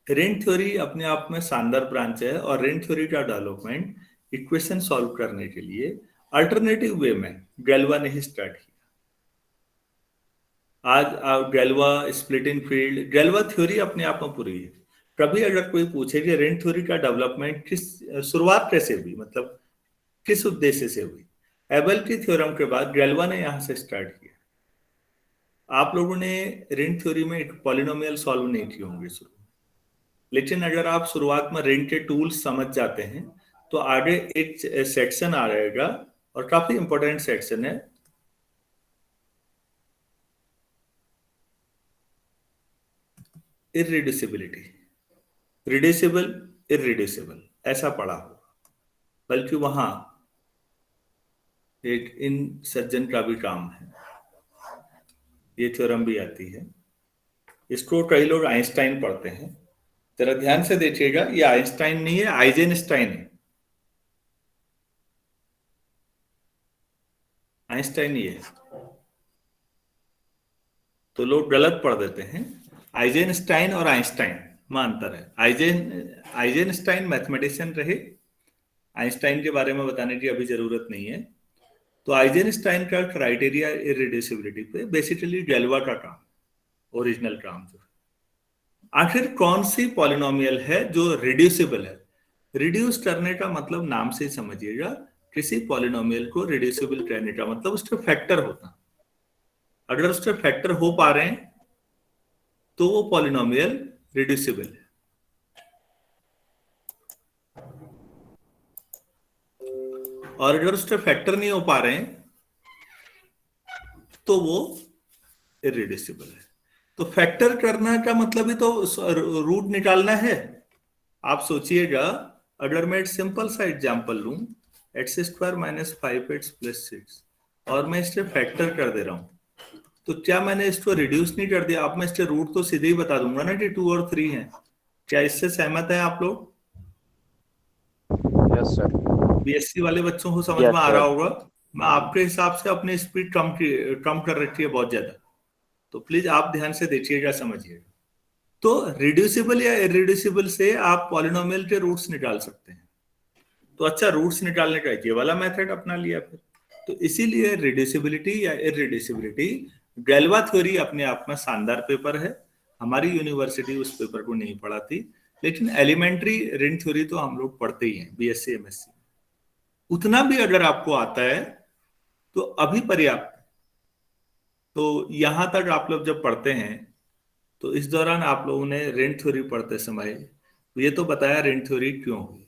Ring theory अपने आप में शानदार ब्रांच है, और रिंग थ्योरी का डेवलपमेंट इक्वेशन सॉल्व करने के लिए अल्टरनेटिव वे में गैलोवा ने ही स्टार्ट किया। आज गैलोवा, स्प्लिटिंग फील्ड, गैलोवा थ्योरी अपने आप में पूरी है। कभी अगर कोई पूछे कि रिंग थ्योरी का डेवलपमेंट किस, शुरुआत कैसे हुई, मतलब किस उद्देश्य से हुई, एबेल की थ्योरम के बाद गैलोवा ने यहां से स्टार्ट किया। आप लोगों ने रिंग थ्योरी में एक पॉलिनोमियल सॉल्व नहीं किए होंगे शुरू में, लेकिन अगर आप शुरुआत में रिंग के टूल्स समझ जाते हैं तो आगे एक सेक्शन आ जाएगा, और काफी इंपॉर्टेंट सेक्शन है, इररिड्यूसिबिलिटी। रिड्यूसिबल, इररिड्यूसिबल, ऐसा पढ़ा होगा। बल्कि वहां एक इन सज्जन का भी काम है, ये थ्योरम भी आती है। इसको कई लोग आइंस्टाइन पढ़ते हैं। जरा ध्यान से देखिएगा, ये आइंस्टाइन नहीं है, आइजेनस्टाइन है। आइंस्टाइन ये है, तो लोग गलत पढ़ देते हैं। आइजेनस्टाइन और आइंस्टाइन में अंतर है। आइजेनस्टाइन मैथमेटिशियन रहे, आइंस्टाइन के बारे में बताने की अभी जरूरत नहीं है। तो आइजेनस्टाइन का क्राइटेरिया इररिड्यूसिबिलिटी पे बेसिकली गैलोवा का काम, ओरिजिनल काम जो है। आखिर कौन सी पॉलिनोमियल है जो रिड्यूसिबल है? रिड्यूस करने का मतलब नाम से ही समझिएगा, किसी पॉलिनोमियल को रिड्यूसिबल करने का मतलब उसके फैक्टर होता। अगर उसके फैक्टर हो पा रहे हैं तो वो पॉलिनोमियल रिड्यूसिबल है। और अगर उसके फैक्टर नहीं हो पा रहे हैं तो वो इररिड्यूसिबल है। तो फैक्टर करना का मतलब ही तो रूट निकालना है। आप सोचिएगा, अगर मैं एक सिंपल सा एग्जांपल लूं, x² - 5x + 6, और मैं इससे फैक्टर कर दे रहा हूं, तो क्या मैंने इसको रिड्यूस नहीं कर दिया? अब मैं इसके रूट तो सीधे ही बता दूंगा ना कि 2 और 3 है। क्या इससे सहमत है आप लोग? Yes sir. बीएससी वाले बच्चों को समझ में यस आ रहा सर। होगा। मैं आपके हिसाब से अपनी स्पीड कम कर रखी है बहुत ज्यादा, तो प्लीज आप ध्यान से देखिएगा, समझिएगा। तो रिड्यूसिबल या इरिड्यूसिबल से आप पॉलिनोमियल के रूट्स निकाल सकते हैं। तो अच्छा, रूट्स निकालने का ये वाला मेथड अपना लिया फिर। तो इसीलिए रिड्यूसिबिलिटी या इरिड्यूसिबिलिटी, गैल्वा थ्योरी अपने आप में शानदार पेपर है। हमारी यूनिवर्सिटी उस पेपर को नहीं पढ़ाती, लेकिन एलिमेंट्री रिंग थ्योरी तो हम लोग पढ़ते ही हैं बीएससी एमएससी। उतना भी अगर आपको आता है तो अभी पर्याप्त है। तो यहां तक आप लोग जब पढ़ते हैं, तो इस दौरान आप लोगों ने रिंग थ्योरी पढ़ते समय ये तो बताया रिंग थ्योरी क्यों हुई।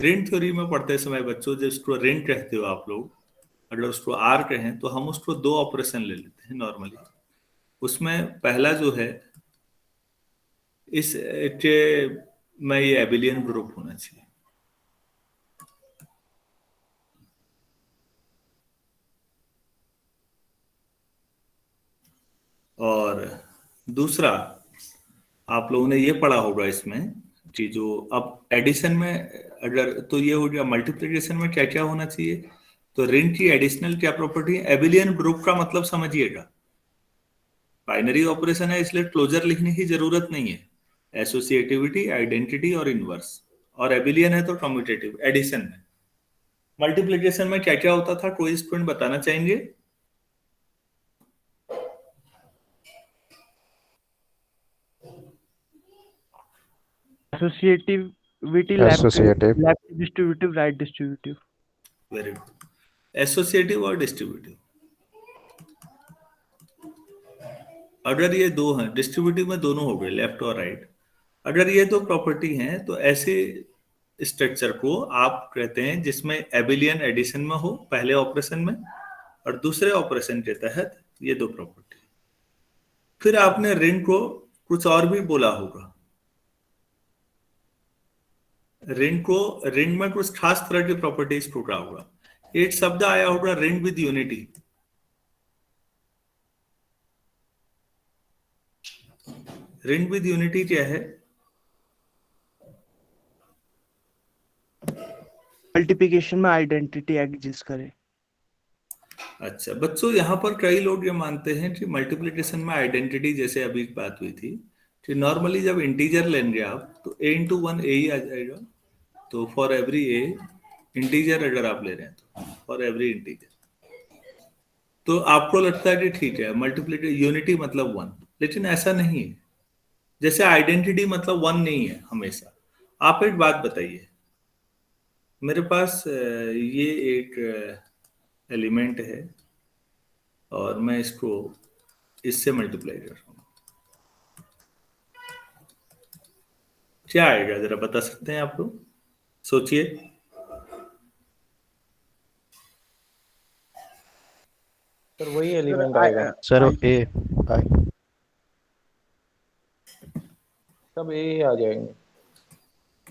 रिंग थ्योरी में पढ़ते समय बच्चों, जब उसको रिंग कहते हो आप लोग, अगर उसको आर कहें तो हम उसको 2 ऑपरेशन ले लेते हैं नॉर्मली। उसमें पहला जो है, इस के में ये एबिलियन ग्रुप होना चाहिए, और दूसरा आप लोगों ने ये पढ़ा होगा इसमें कि जो अब एडिशन में, अगर तो ये हो गया, मल्टीप्लिकेशन में क्या क्या होना चाहिए। तो रिंग की एडिशनल क्या प्रॉपर्टी है? एबिलियन ग्रुप का मतलब समझिएगा, बाइनरी ऑपरेशन है इसलिए क्लोजर लिखने की जरूरत नहीं है। एसोसिएटिविटी, आइडेंटिटी और इनवर्स, और एबिलियन है तो कम्यूटेटिव। एडिशन में, मल्टीप्लिकेशन में क्या क्या होता था, कोई स्टूडेंट बताना चाहेंगे? Associativity, Associative. left distributive, right distributive. Very good. Associative और डिस्ट्रीब्यूटिव, अगर ये दो हैं, डिस्ट्रीब्यूटिव में दोनों हो गए, लेफ्ट और राइट। अगर ये दो प्रॉपर्टी हैं तो ऐसे स्ट्रक्चर को आप कहते हैं जिसमें एबिलियन एडिशन में हो पहले ऑपरेशन में, और दूसरे ऑपरेशन के तहत ये दो प्रॉपर्टी। फिर आपने रिंग को कुछ और भी बोला होगा। रिंग में कुछ खास तरह की प्रॉपर्टीज को कहा होगा। एक शब्द आया होगा, ring with unity. Ring with unity क्या है? मल्टीप्लिकेशन में आइडेंटिटी एग्जिस्ट करे। अच्छा बच्चों, यहाँ पर कई लोग ये मानते हैं कि मल्टीप्लिकेशन में आइडेंटिटी, जैसे अभी बात हुई थी कि नॉर्मली जब इंटीजर लेंगे आप तो a इंटू 1 ए ही आ जाएगा। तो फॉर एवरी ए इंटीजर अगर आप ले रहे हैं तो फॉर एवरी इंटीजर, तो आपको लगता है कि ठीक है मल्टीप्लिकेशन यूनिटी मतलब 1, लेकिन ऐसा नहीं है। जैसे आइडेंटिटी मतलब 1 नहीं है हमेशा। आप एक बात बताइए, मेरे पास ये एक एलिमेंट है और मैं इसको इससे मल्टीप्लाई कर रहा हूं, क्या आएगा जरा बता सकते हैं आप लोग? सोचिए। सर वही एलिमेंट आएगा, सर ए आई। सब ए आ जाएंगे।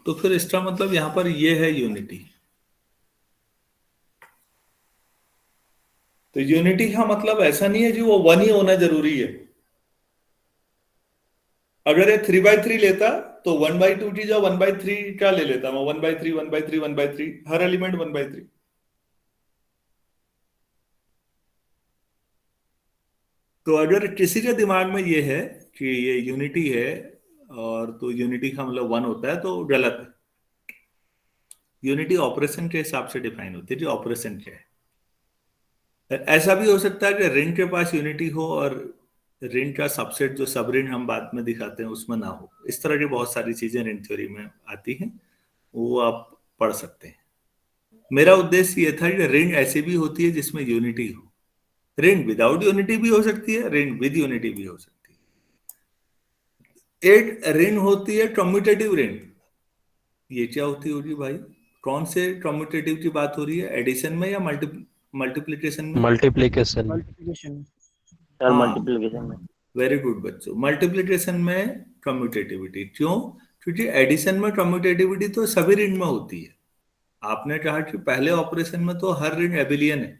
तो फिर इसका मतलब यहां पर ये है यूनिटी। तो यूनिटी का मतलब ऐसा नहीं है कि वो 1 ही होना जरूरी है। अगर ये 3/3 लेता तो 1/2 की जगह 1/3 क्या ले लेता मैं? 1/3 1/3 1/3, हर एलिमेंट 1/3। तो अगर किसी के दिमाग में ये है कि ये यूनिटी है और तो यूनिटी का मतलब 1 होता है, तो गलत है। यूनिटी ऑपरेशन के हिसाब से डिफाइन होती है कि ऑपरेशन क्या है। ऐसा भी हो सकता है कि रिंग के पास यूनिटी हो और रिंग का सबसेट जो सब रिंग हम बाद में दिखाते हैं उसमें ना हो। इस तरह की बहुत सारी चीजें रिंग थ्योरी में आती हैं, वो आप पढ़ सकते हैं। मेरा उद्देश्य ये था कि रिंग ऐसी भी होती है जिसमें यूनिटी हो। रिंग विदाउट यूनिटी भी हो सकती है, रिंग विद यूनिटी भी हो सकती है। एक रिंग होती है कम्यूटेटिव रिंग। ये क्या होती होगी भाई? कौन से कम्यूटेटिव की बात हो रही है, एडिशन में या मल्टीप्लिकेशन में? मल्टीप्लिकेशन। मल्टीप्लिकेशन। सर हाँ, मल्टीप्लिकेशन में। वेरी गुड बच्चों, मल्टीप्लिकेशन में कम्यूटेटिविटी। क्यों? क्योंकि एडिशन में कम्यूटेटिविटी तो सभी रिंग में होती है। आपने कहा कि पहले ऑपरेशन में तो हर रिंग एबिलियन है,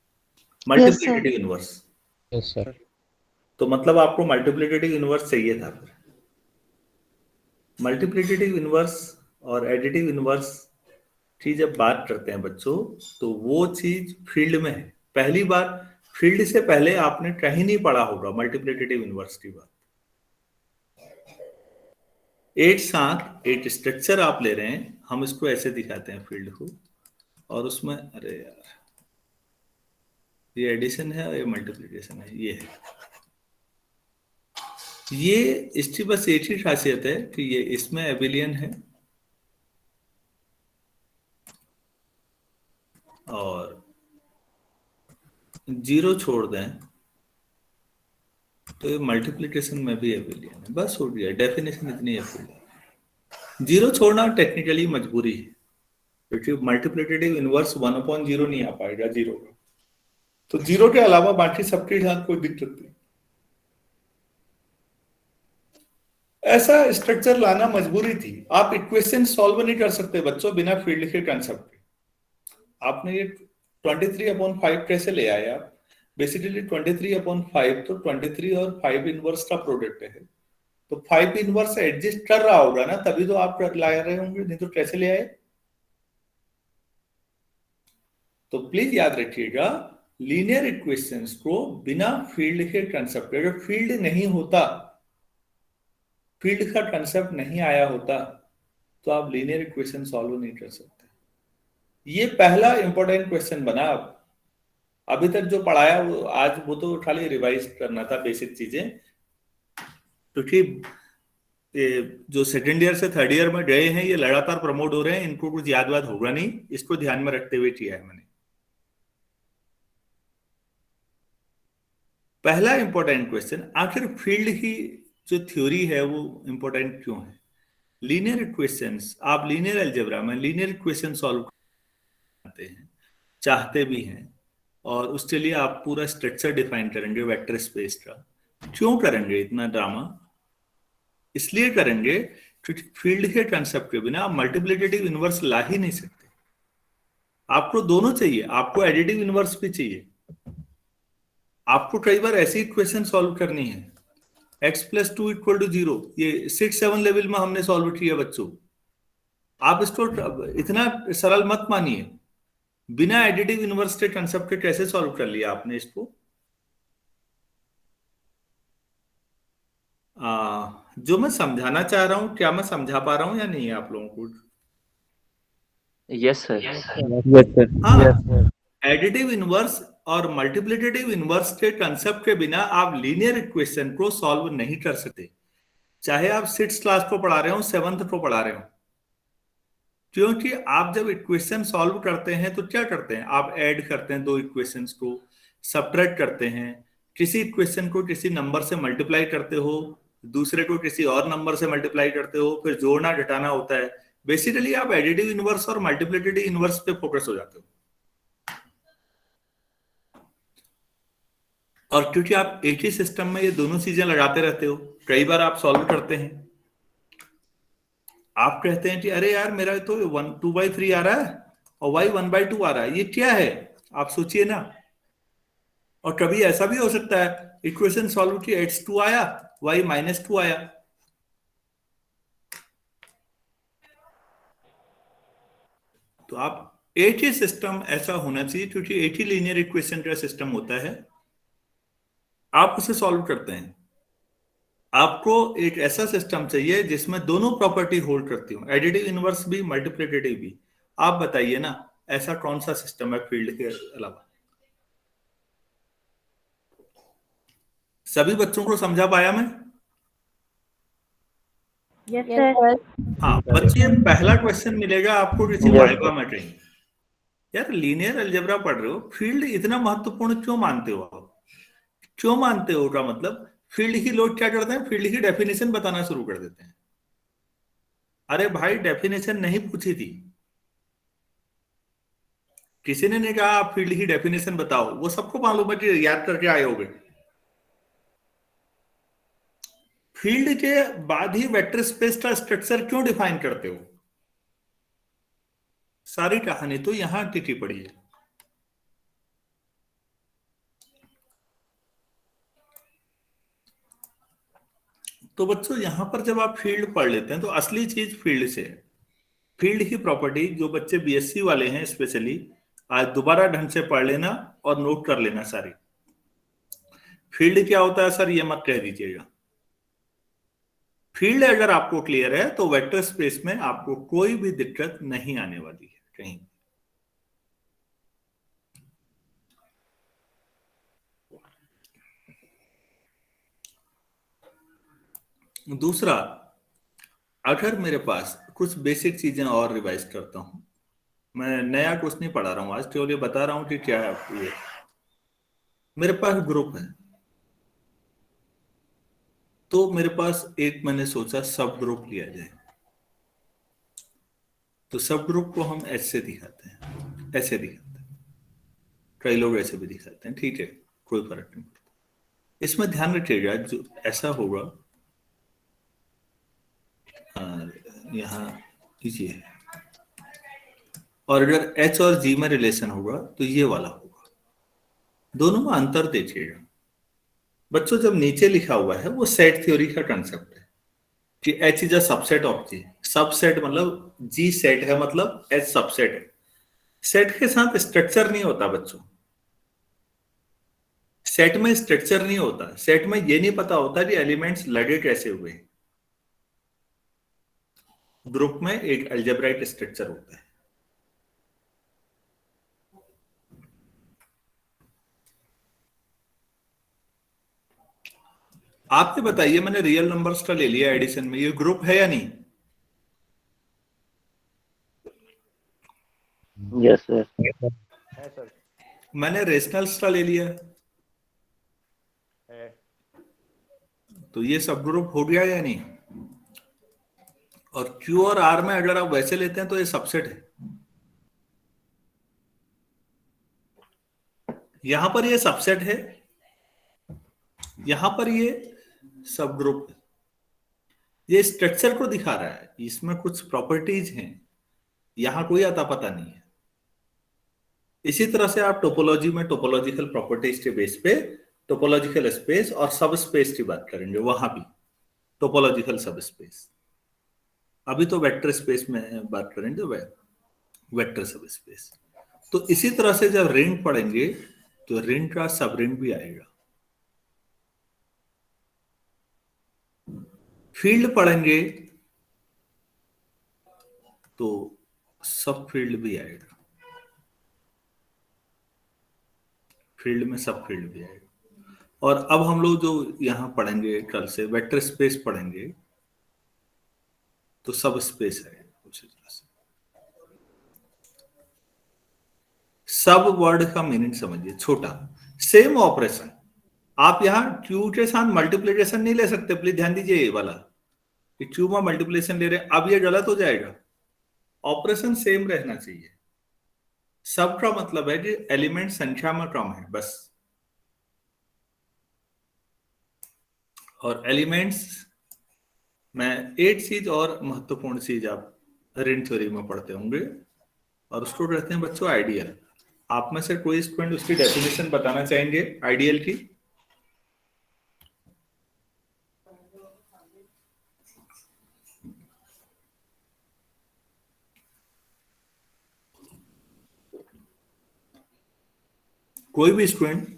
मल्टीप्लिकेटिव इनवर्स। Yes sir. तो मतलब आपको मल्टीप्लिकेटिव इनवर्स चाहिए था। फिर मल्टीप्लिकेटिव इनवर्स और एडिटिव इनवर्स की जब बात करते हैं बच्चों, तो वो चीज फील्ड में है। पहली बार फील्ड से पहले आपने कहीं नहीं पढ़ा होगा मल्टीप्लिकेटिव इनवर्स की बात। एक साथ एक स्ट्रक्चर आप ले रहे हैं, हम इसको ऐसे दिखाते हैं फील्ड को, और उसमें अरे यार ये एडिशन है और ये मल्टीप्लिकेशन है, ये है। ये इसकी बस एक ही खासियत है कि ये इसमें एबिलियन है और जीरो छोड़ दें तो ये मल्टीप्लिकेशन में भी एबिलियन है। बस हो गया, डेफिनेशन इतनी है। जीरो छोड़ना टेक्निकली मजबूरी है, क्योंकि मल्टीप्लिकेटिव इनवर्स 1/0 नहीं आ पाएगा जीरो का। तो जीरो के अलावा बाकी सबके साथ कोई दिक्कत नहीं। ऐसा स्ट्रक्चर लाना मजबूरी थी। आप इक्वेशन सॉल्व नहीं कर सकते बच्चों बिना फील्ड के कंसेप्ट के। आपने ये 23/5 कैसे ले आए आप? बेसिकली 23/5 तो 23 और 5 इनवर्स का प्रोडक्ट है। तो 5 इनवर्स एडजस्ट कर रहा होगा ना, तभी तो आप ला रहे होंगे, नहीं तो कैसे ले आए? तो प्लीज याद रखिएगा, लीनियर इक्वेशंस को बिना फील्ड के कंसेप्ट, अगर फील्ड नहीं होता, फील्ड का कंसेप्ट नहीं आया होता, तो आप लीनियर इक्वेशन सॉल्व नहीं कर सकते। ये पहला इंपॉर्टेंट क्वेश्चन बना। अभी तक जो पढ़ाया वो आज वो तो खाली रिवाइज करना था बेसिक चीजें, क्योंकि जो सेकेंड ईयर से थर्ड ईयर में गए हैं ये लगातार प्रमोट हो रहे हैं, इनको कुछ याद वाद होगा नहीं, इसको ध्यान में रखते हुए किया है मैंने। पहला इंपॉर्टेंट क्वेश्चन, आखिर फील्ड की जो थ्योरी है वो इंपॉर्टेंट क्यों है? लीनियर इक्वेशंस, आप लीनियर अलजेब्रा में लीनियर इक्वेशन सॉल्व करते हैं, चाहते भी हैं, और उसके लिए आप पूरा स्ट्रक्चर डिफाइन करेंगे वेक्टर स्पेस का। क्यों करेंगे इतना ड्रामा? इसलिए करेंगे क्योंकि फील्ड के कंसेप्ट के बिना आप मल्टीप्लिकेटिव इनवर्स ला ही नहीं सकते। आपको दोनों चाहिए, आपको एडिटिव इनवर्स भी चाहिए। आपको कई बार ऐसी इक्वेशन सॉल्व करनी है, x+2 = 0, ये 6-7 लेवल में हमने सॉल्व किया बच्चों। आप इसको इतना सरल मत मानिए, बिना एडिटिव इनवर्स के कंसेप्ट के कैसे सॉल्व कर लिया आपने इसको? जो मैं समझाना चाह रहा हूं, क्या मैं समझा पा रहा हूं या नहीं आप लोगों को? Yes sir. हाँ, एडिटिव इनवर्स और मल्टीप्लिकेटिव इनवर्स के कंसेप्ट के बिना आप लीनियर इक्वेशन को सॉल्व नहीं कर सकते, चाहे आप 6th क्लास को पढ़ा रहे हो, 7th को पढ़ा रहे हो। क्योंकि आप जब इक्वेशन सॉल्व करते हैं तो क्या करते हैं? आप ऐड करते हैं दो इक्वेशंस को, सब्ट्रैक्ट करते हैं, किसी इक्वेशन को किसी नंबर से मल्टीप्लाई करते हो, दूसरे को किसी और नंबर से मल्टीप्लाई करते हो, फिर जोड़ना घटाना होता है। बेसिकली आप एडिटिव इनवर्स और मल्टीप्लिकेटिव इनवर्स पे फोकस हो जाते हो। और क्योंकि आप एक ही सिस्टम में ये दोनों चीजें लगाते रहते हो, कई बार आप सॉल्व करते हैं, आप कहते हैं कि अरे यार मेरा तो 2/3 आ रहा है और y 1/2 आ रहा है, ये क्या है? आप सोचिए ना। और कभी ऐसा भी हो सकता है इक्वेशन सॉल्व की x2 आया, y -2 आया। तो आप एक ही सिस्टम ऐसा होना चाहिए, क्योंकि एक ही लीनियर इक्वेशन का सिस्टम होता है, आप उसे सॉल्व करते हैं। आपको एक ऐसा सिस्टम चाहिए जिसमें दोनों प्रॉपर्टी होल्ड करती हो, एडिटिव इनवर्स भी मल्टीप्लिकेटिव भी। आप बताइए ना, ऐसा कौन सा सिस्टम है फील्ड के अलावा? सभी बच्चों को समझा पाया मैं? Yes sir. हाँ बच्चे, पहला क्वेश्चन मिलेगा आपको किसी वाइवा में कहीं, यार लीनियर अलजेब्रा पढ़ रहे हो, फील्ड इतना महत्वपूर्ण क्यों मानते हो आप? क्यों मानते हो का मतलब, फील्ड की लोग क्या करते हैं, फील्ड की डेफिनेशन बताना शुरू कर देते हैं। अरे भाई डेफिनेशन नहीं पूछी थी, किसी ने नहीं कहा आप फील्ड की डेफिनेशन बताओ, वो सबको मालूम है कि याद करके आए होगे। फील्ड के बाद ही वेक्टर स्पेस का स्ट्रक्चर क्यों डिफाइन करते हो? सारी कहानी तो यहां टिकी पड़ी है। तो बच्चों यहां पर जब आप फील्ड पढ़ लेते हैं तो असली चीज फील्ड से है। फील्ड की प्रॉपर्टी जो बच्चे बीएससी वाले हैं स्पेशली, आज दोबारा ढंग से पढ़ लेना और नोट कर लेना सारी। फील्ड क्या होता है सर, ये मत कह दीजिएगा। फील्ड अगर आपको क्लियर है तो वेक्टर स्पेस में आपको कोई भी दिक्कत नहीं आने वाली है कहीं। दूसरा, अगर मेरे पास कुछ बेसिक चीजें और रिवाइज करता हूं, मैं नया कुछ नहीं पढ़ा रहा हूं आज, केवल ये बता रहा हूं कि क्या है ये। मेरे पास ग्रुप है, तो मेरे पास एक मैंने सोचा सब ग्रुप लिया जाए। तो सब ग्रुप को हम ऐसे दिखाते हैं, ऐसे दिखाते हैं, कई लोग ऐसे भी दिखाते हैं, ठीक है, कोई फर्क नहीं पड़ता। इसमें ध्यान रखिएगा जो ऐसा होगा, यहाँ कीजिए, और अगर एच और जी में रिलेशन होगा तो ये वाला होगा। दोनों में अंतर देखिएगा बच्चों। जब नीचे लिखा हुआ है वो सेट थ्योरी का कंसेप्ट है कि H is a subset of G. Subset मतलब जी सेट है, मतलब एच सबसेट है। सेट के साथ स्ट्रक्चर नहीं होता बच्चों, सेट में स्ट्रक्चर नहीं होता। सेट में ये नहीं पता होता कि एलिमेंट्स लगे कैसे हुए। ग्रुप में एक अलजेब्राइक स्ट्रक्चर होता है। आप ये बताइए, मैंने रियल नंबर्स का ले लिया एडिशन में, ये ग्रुप है या नहीं? Yes, sir. है सर, मैंने रेशनल्स का ले लिया, है। तो ये सब ग्रुप हो गया या नहीं? और क्यू और आर में अगर आप वैसे लेते हैं तो ये सबसेट है। यहां पर ये सबसेट है, यहां पर ये सब ग्रुप है। ये स्ट्रक्चर को दिखा रहा है, इसमें कुछ प्रॉपर्टीज हैं, यहां कोई आता पता नहीं है। इसी तरह से आप टोपोलॉजी में टोपोलॉजिकल प्रॉपर्टीज के बेस पे टोपोलॉजिकल स्पेस और सब स्पेस की बात करेंगे, वहां भी टोपोलॉजिकल सब स्पेस। अभी तो वेक्टर स्पेस में बात करेंगे, वेक्टर सब स्पेस। तो इसी तरह से जब रिंग पढ़ेंगे तो रिंग का सब रिंग भी आएगा। फील्ड पढ़ेंगे तो सब फील्ड भी आएगा, फील्ड में सब फील्ड भी आएगा। और अब हम लोग जो यहां पढ़ेंगे कल से वेक्टर स्पेस पढ़ेंगे तो सब स्पेस आएगा उसी तरह से। सब वर्ड का मीनिंग समझिए, छोटा सेम ऑपरेशन। आप यहां क्यू के साथ मल्टीप्लिकेशन नहीं ले सकते, प्लीज ध्यान दीजिए ये वाला कि क्यू में मल्टीप्लिकेशन ले रहे हैं, अब ये गलत हो जाएगा। ऑपरेशन सेम रहना चाहिए। सब का मतलब है कि एलिमेंट संख्या में कम है बस। और एलिमेंट्स में एक चीज और महत्वपूर्ण चीज आप रिंग थ्योरी में पढ़ते होंगे, और उसको कहते हैं बच्चों आइडियल। आप में से कोई स्टूडेंट उसकी डेफिनेशन बताना चाहेंगे आइडियल की? कोई भी स्टूडेंट?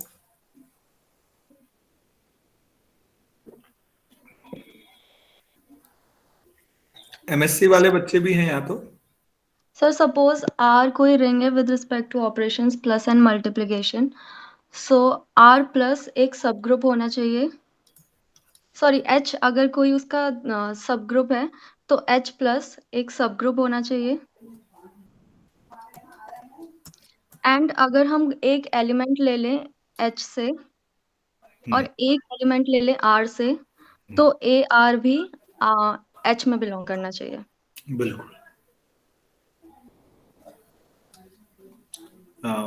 एमएससी वाले बच्चे भी हैं यहाँ तो? सर सपोज आर कोई रिंग है with respect to operations plus and multiplication, so R plus एक सब ग्रुप होना चाहिए। सॉरी, एच अगर कोई उसका सब ग्रुप है तो एच प्लस एक सब ग्रुप होना चाहिए। एंड अगर हम एक एलिमेंट ले लें एच से और एक एलिमेंट ले लें आर से, तो ए आर भी एच में बिलोंग करना चाहिए। बिल्कुल।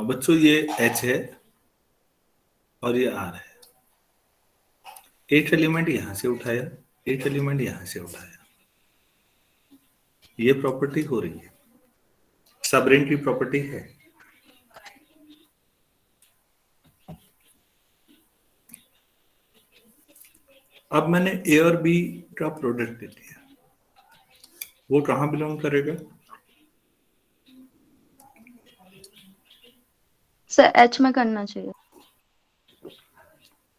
बच्चों ये एच है और ये आर है। एक एलिमेंट यहां से उठाया, एक एलिमेंट यहां से उठाया, ये प्रॉपर्टी हो रही है, सब रिंग की प्रॉपर्टी है। अब मैंने ए और बी का प्रोडक्ट ले लिया, वो कहाँ बिलोंग करेगा? सर एच में करना चाहिए।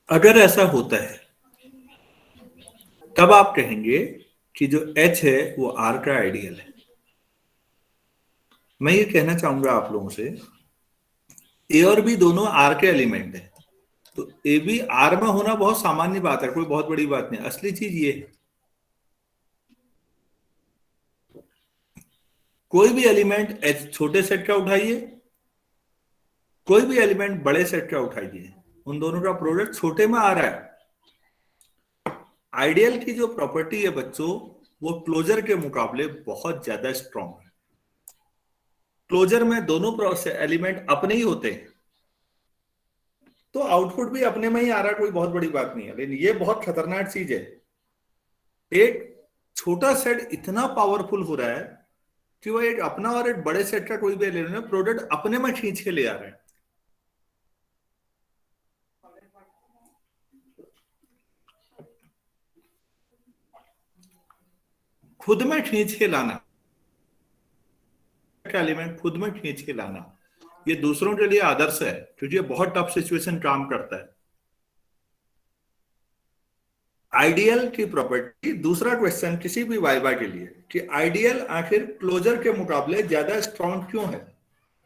अगर ऐसा होता है तब आप कहेंगे कि जो एच है वो आर का आइडियल है। मैं ये कहना चाहूंगा आप लोगों से, ए और बी दोनों आर के एलिमेंट है, तो ए बी आर में होना बहुत सामान्य बात है, कोई बहुत बड़ी बात नहीं। असली चीज ये है, कोई भी एलिमेंट एच छोटे सेट का उठाइए, कोई भी एलिमेंट बड़े सेट का उठाइए, उन दोनों का प्रोडक्ट छोटे में आ रहा है। आइडियल की जो प्रॉपर्टी है बच्चों, वो क्लोजर के मुकाबले बहुत ज्यादा स्ट्रॉन्ग है। क्लोजर में दोनों एलिमेंट अपने ही होते हैं, तो आउटपुट भी अपने में ही आ रहा है, कोई बहुत बड़ी बात नहीं है। लेकिन ये बहुत खतरनाक चीज है, एक छोटा सेट इतना पावरफुल हो रहा है कि वो एक अपना और एक बड़े सेट का कोई भी एलिमेंट प्रोडक्ट अपने में खींच के ले आ रहा है। खुद में खींच के लाना, एलिमेंट खुद में खींच के लाना, ये दूसरों के लिए आदर्श है, क्योंकि ये बहुत टफ सिचुएशन काम करता है। आइडियल की प्रॉपर्टी, दूसरा क्वेश्चन किसी भी वाइवा के लिए, कि आइडियल आखिर क्लोजर के मुकाबले ज्यादा स्ट्रॉन्ग क्यों है?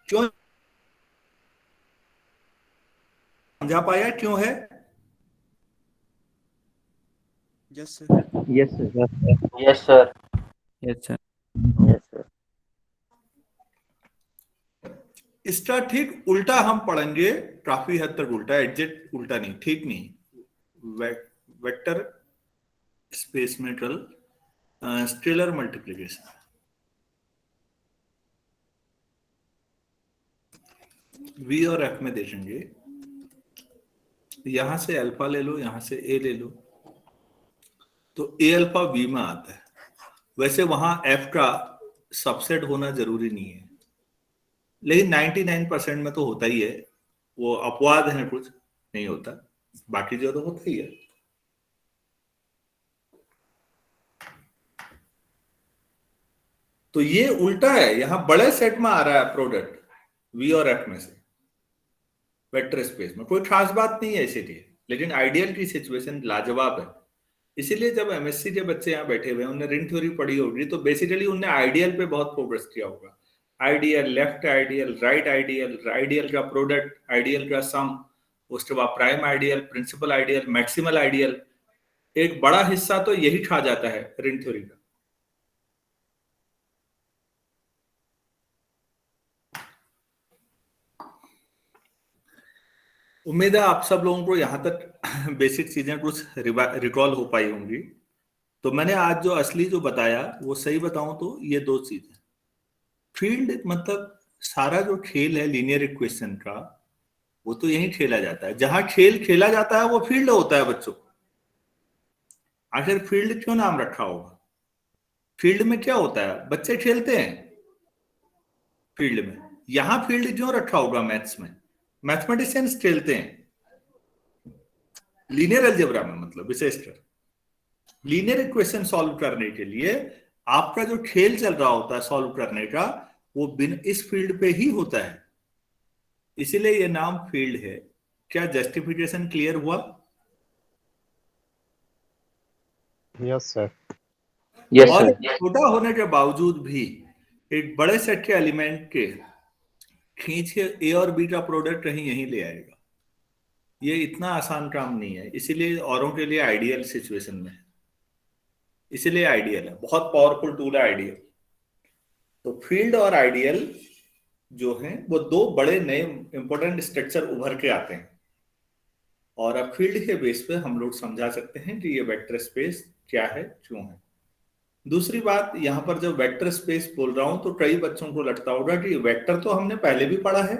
क्यों? समझा पाया क्यों है? Yes sir. Yes, sir. Yes sir. Yes sir. Yes sir. इसका ठीक उल्टा हम पढ़ेंगे, काफी हद तक उल्टा, एग्जैक्ट उल्टा नहीं, ठीक नहीं, वेक्टर स्पेस मेट्रल स्केलर मल्टीप्लिकेशन। वी और एफ में देखेंगे, यहां से अल्फा ले लो, यहां से ए ले लो, तो ए अल्फा वी में आता है। वैसे वहां एफ का सबसेट होना जरूरी नहीं है, लेकिन 99% में तो होता ही है। वो अपवाद है, कुछ नहीं होता, बाकी जो तो होता ही है। तो ये उल्टा है, यहां बड़े सेट में आ रहा है प्रोडक्ट वी और एफ में से वेक्टर स्पेस में, कोई खास बात नहीं है इसीलिए। लेकिन आइडियल की सिचुएशन लाजवाब है। इसीलिए जब एमएससी के बच्चे यहाँ बैठे हुए हैं, उन्हें रिंग थ्योरी पढ़ी होगी, तो बेसिकली उन्हें आइडियल पे बहुत फोकस किया होगा। Ideal, left ideal, right ideal, ideal का प्रोडक्ट, आइडियल का सम, उसके बाद prime ideal, principal ideal, maximal ideal, एक बड़ा हिस्सा तो यही खा जाता है रिंग थ्योरी का। उम्मीद है आप सब लोगों को यहाँ तक बेसिक चीजें कुछ रिकॉल हो पाई होंगी। तो मैंने आज जो असली जो बताया वो सही बताऊं तो ये दो चीजें, फील्ड मतलब सारा जो खेल है लीनियर इक्वेशन का, वो तो यही खेला जाता है। जहां खेल खेला जाता है वो फील्ड होता है बच्चों। आखिर फील्ड क्यों नाम रखा होगा? फील्ड में क्या होता है? बच्चे खेलते हैं फील्ड में। यहां फील्ड क्यों रखा होगा? मैथ्स में मैथमेटिशियंस खेलते हैं लीनियर अलजेब्रा में, मतलब विशेषकर लीनियर इक्वेशन सॉल्व करने के लिए आपका जो खेल चल रहा होता है सॉल्व करने का, वो बिन इस फील्ड पे ही होता है, इसीलिए ये नाम फील्ड है। क्या जस्टिफिकेशन क्लियर हुआ? Yes, sir. यस और सर। छोटा होने के बावजूद भी एक बड़े सेट के एलिमेंट के खींच के ए और बी का प्रोडक्ट कहीं यहीं ले आएगा। ये इतना आसान काम नहीं है, इसीलिए औरों के लिए आइडियल सिचुएशन में है, इसीलिए आइडियल है, बहुत पावरफुल टूल है आइडियल। तो फील्ड और आइडियल जो हैं वो दो बड़े नए इंपॉर्टेंट स्ट्रक्चर उभर के आते हैं, और अब फील्ड के बेस पे हम लोग समझा सकते हैं कि ये वेक्टर स्पेस क्या है, क्यों है। दूसरी बात, यहाँ पर जब वेक्टर स्पेस बोल रहा हूं तो कई बच्चों को लगता होगा कि वेक्टर तो हमने पहले भी पढ़ा है।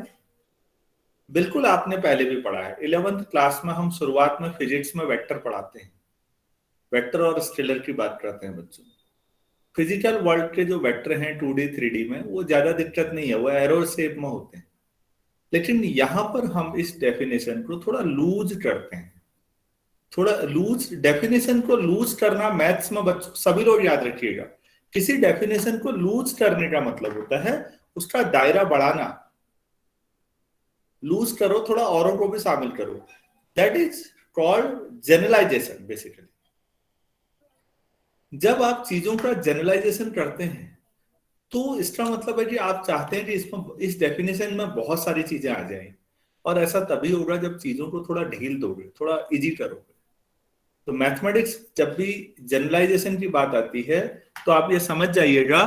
बिल्कुल आपने पहले भी पढ़ा है। 11th क्लास में हम शुरुआत में फिजिक्स में वेक्टर पढ़ाते हैं, वेक्टर और स्केलर की बात करते हैं बच्चों। फिजिकल वर्ल्ड के जो वेक्टर हैं 2D 3D में, वो ज्यादा दिक्कत नहीं है, वो एरो शेप में होते हैं। लेकिन यहां पर हम इस डेफिनेशन को थोड़ा लूज करते हैं, थोड़ा लूज डेफिनेशन को लूज करना मैथ्स में बच्चों सभी लोग याद रखिएगा, किसी डेफिनेशन को लूज करने का मतलब होता है उसका दायरा बढ़ाना। लूज करो, थोड़ा औरों को भी शामिल करो, that is called generalisation basically. जब आप चीजों का जनरलाइजेशन करते हैं तो इसका मतलब है कि आप चाहते हैं कि इसमें इस डेफिनेशन में बहुत सारी चीजें आ जाएं, और ऐसा तभी होगा जब चीजों को थोड़ा ढील दोगे, थोड़ा इजी करोगे। तो मैथमेटिक्स जब भी जनरलाइजेशन की बात आती है तो आप ये समझ जाइएगा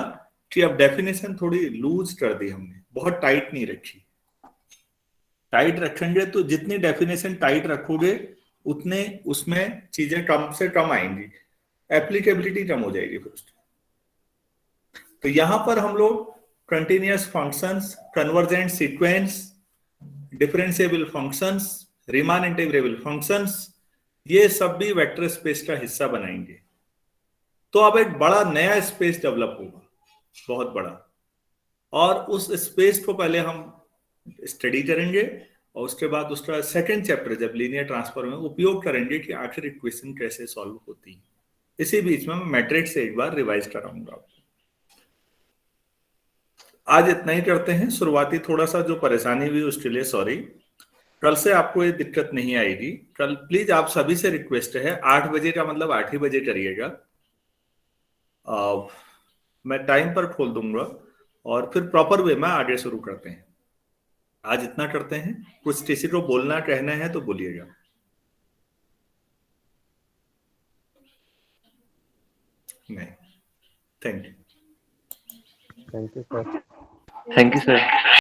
कि अब डेफिनेशन थोड़ी लूज कर दी हमने, बहुत टाइट नहीं रखी। टाइट रखेंगे तो जितनी डेफिनेशन टाइट रखोगे उतने उसमें चीजें कम से कम आएंगी, एप्लीकेबिलिटी कम हो जाएगी फिर उसकी। तो यहां पर हम लोग continuous functions, convergent sequence, differentiable functions, Riemann integrable functions, ये सब भी वेक्टर स्पेस का हिस्सा बनाएंगे। तो अब एक बड़ा नया स्पेस डेवलप होगा, बहुत बड़ा, और उस स्पेस को पहले हम स्टडी करेंगे और उसके बाद उसका सेकंड चैप्टर जब लीनियर ट्रांसफॉर्म में उपयोग करेंगे कि आखिर इक्वेशन कैसे सॉल्व होती है। इसी बीच में मैं मैट्रिक्स से एक बार रिवाइज कराऊंगा आपको। आज इतना ही करते हैं। शुरुआती थोड़ा सा जो परेशानी हुई उसके लिए सॉरी। कल से आपको ये दिक्कत नहीं आएगी। कल प्लीज आप सभी से रिक्वेस्ट है 8 बजे का मतलब 8 ही बजे करिएगा। मैं टाइम पर खोल दूंगा और फिर प्रॉपर वे में आगे शुरू करते हैं। आज इतना करते हैं। कुछ किसी को बोलना कहना है तो बोलिएगा। नहीं, thank you. Thank you sir. Thank you sir.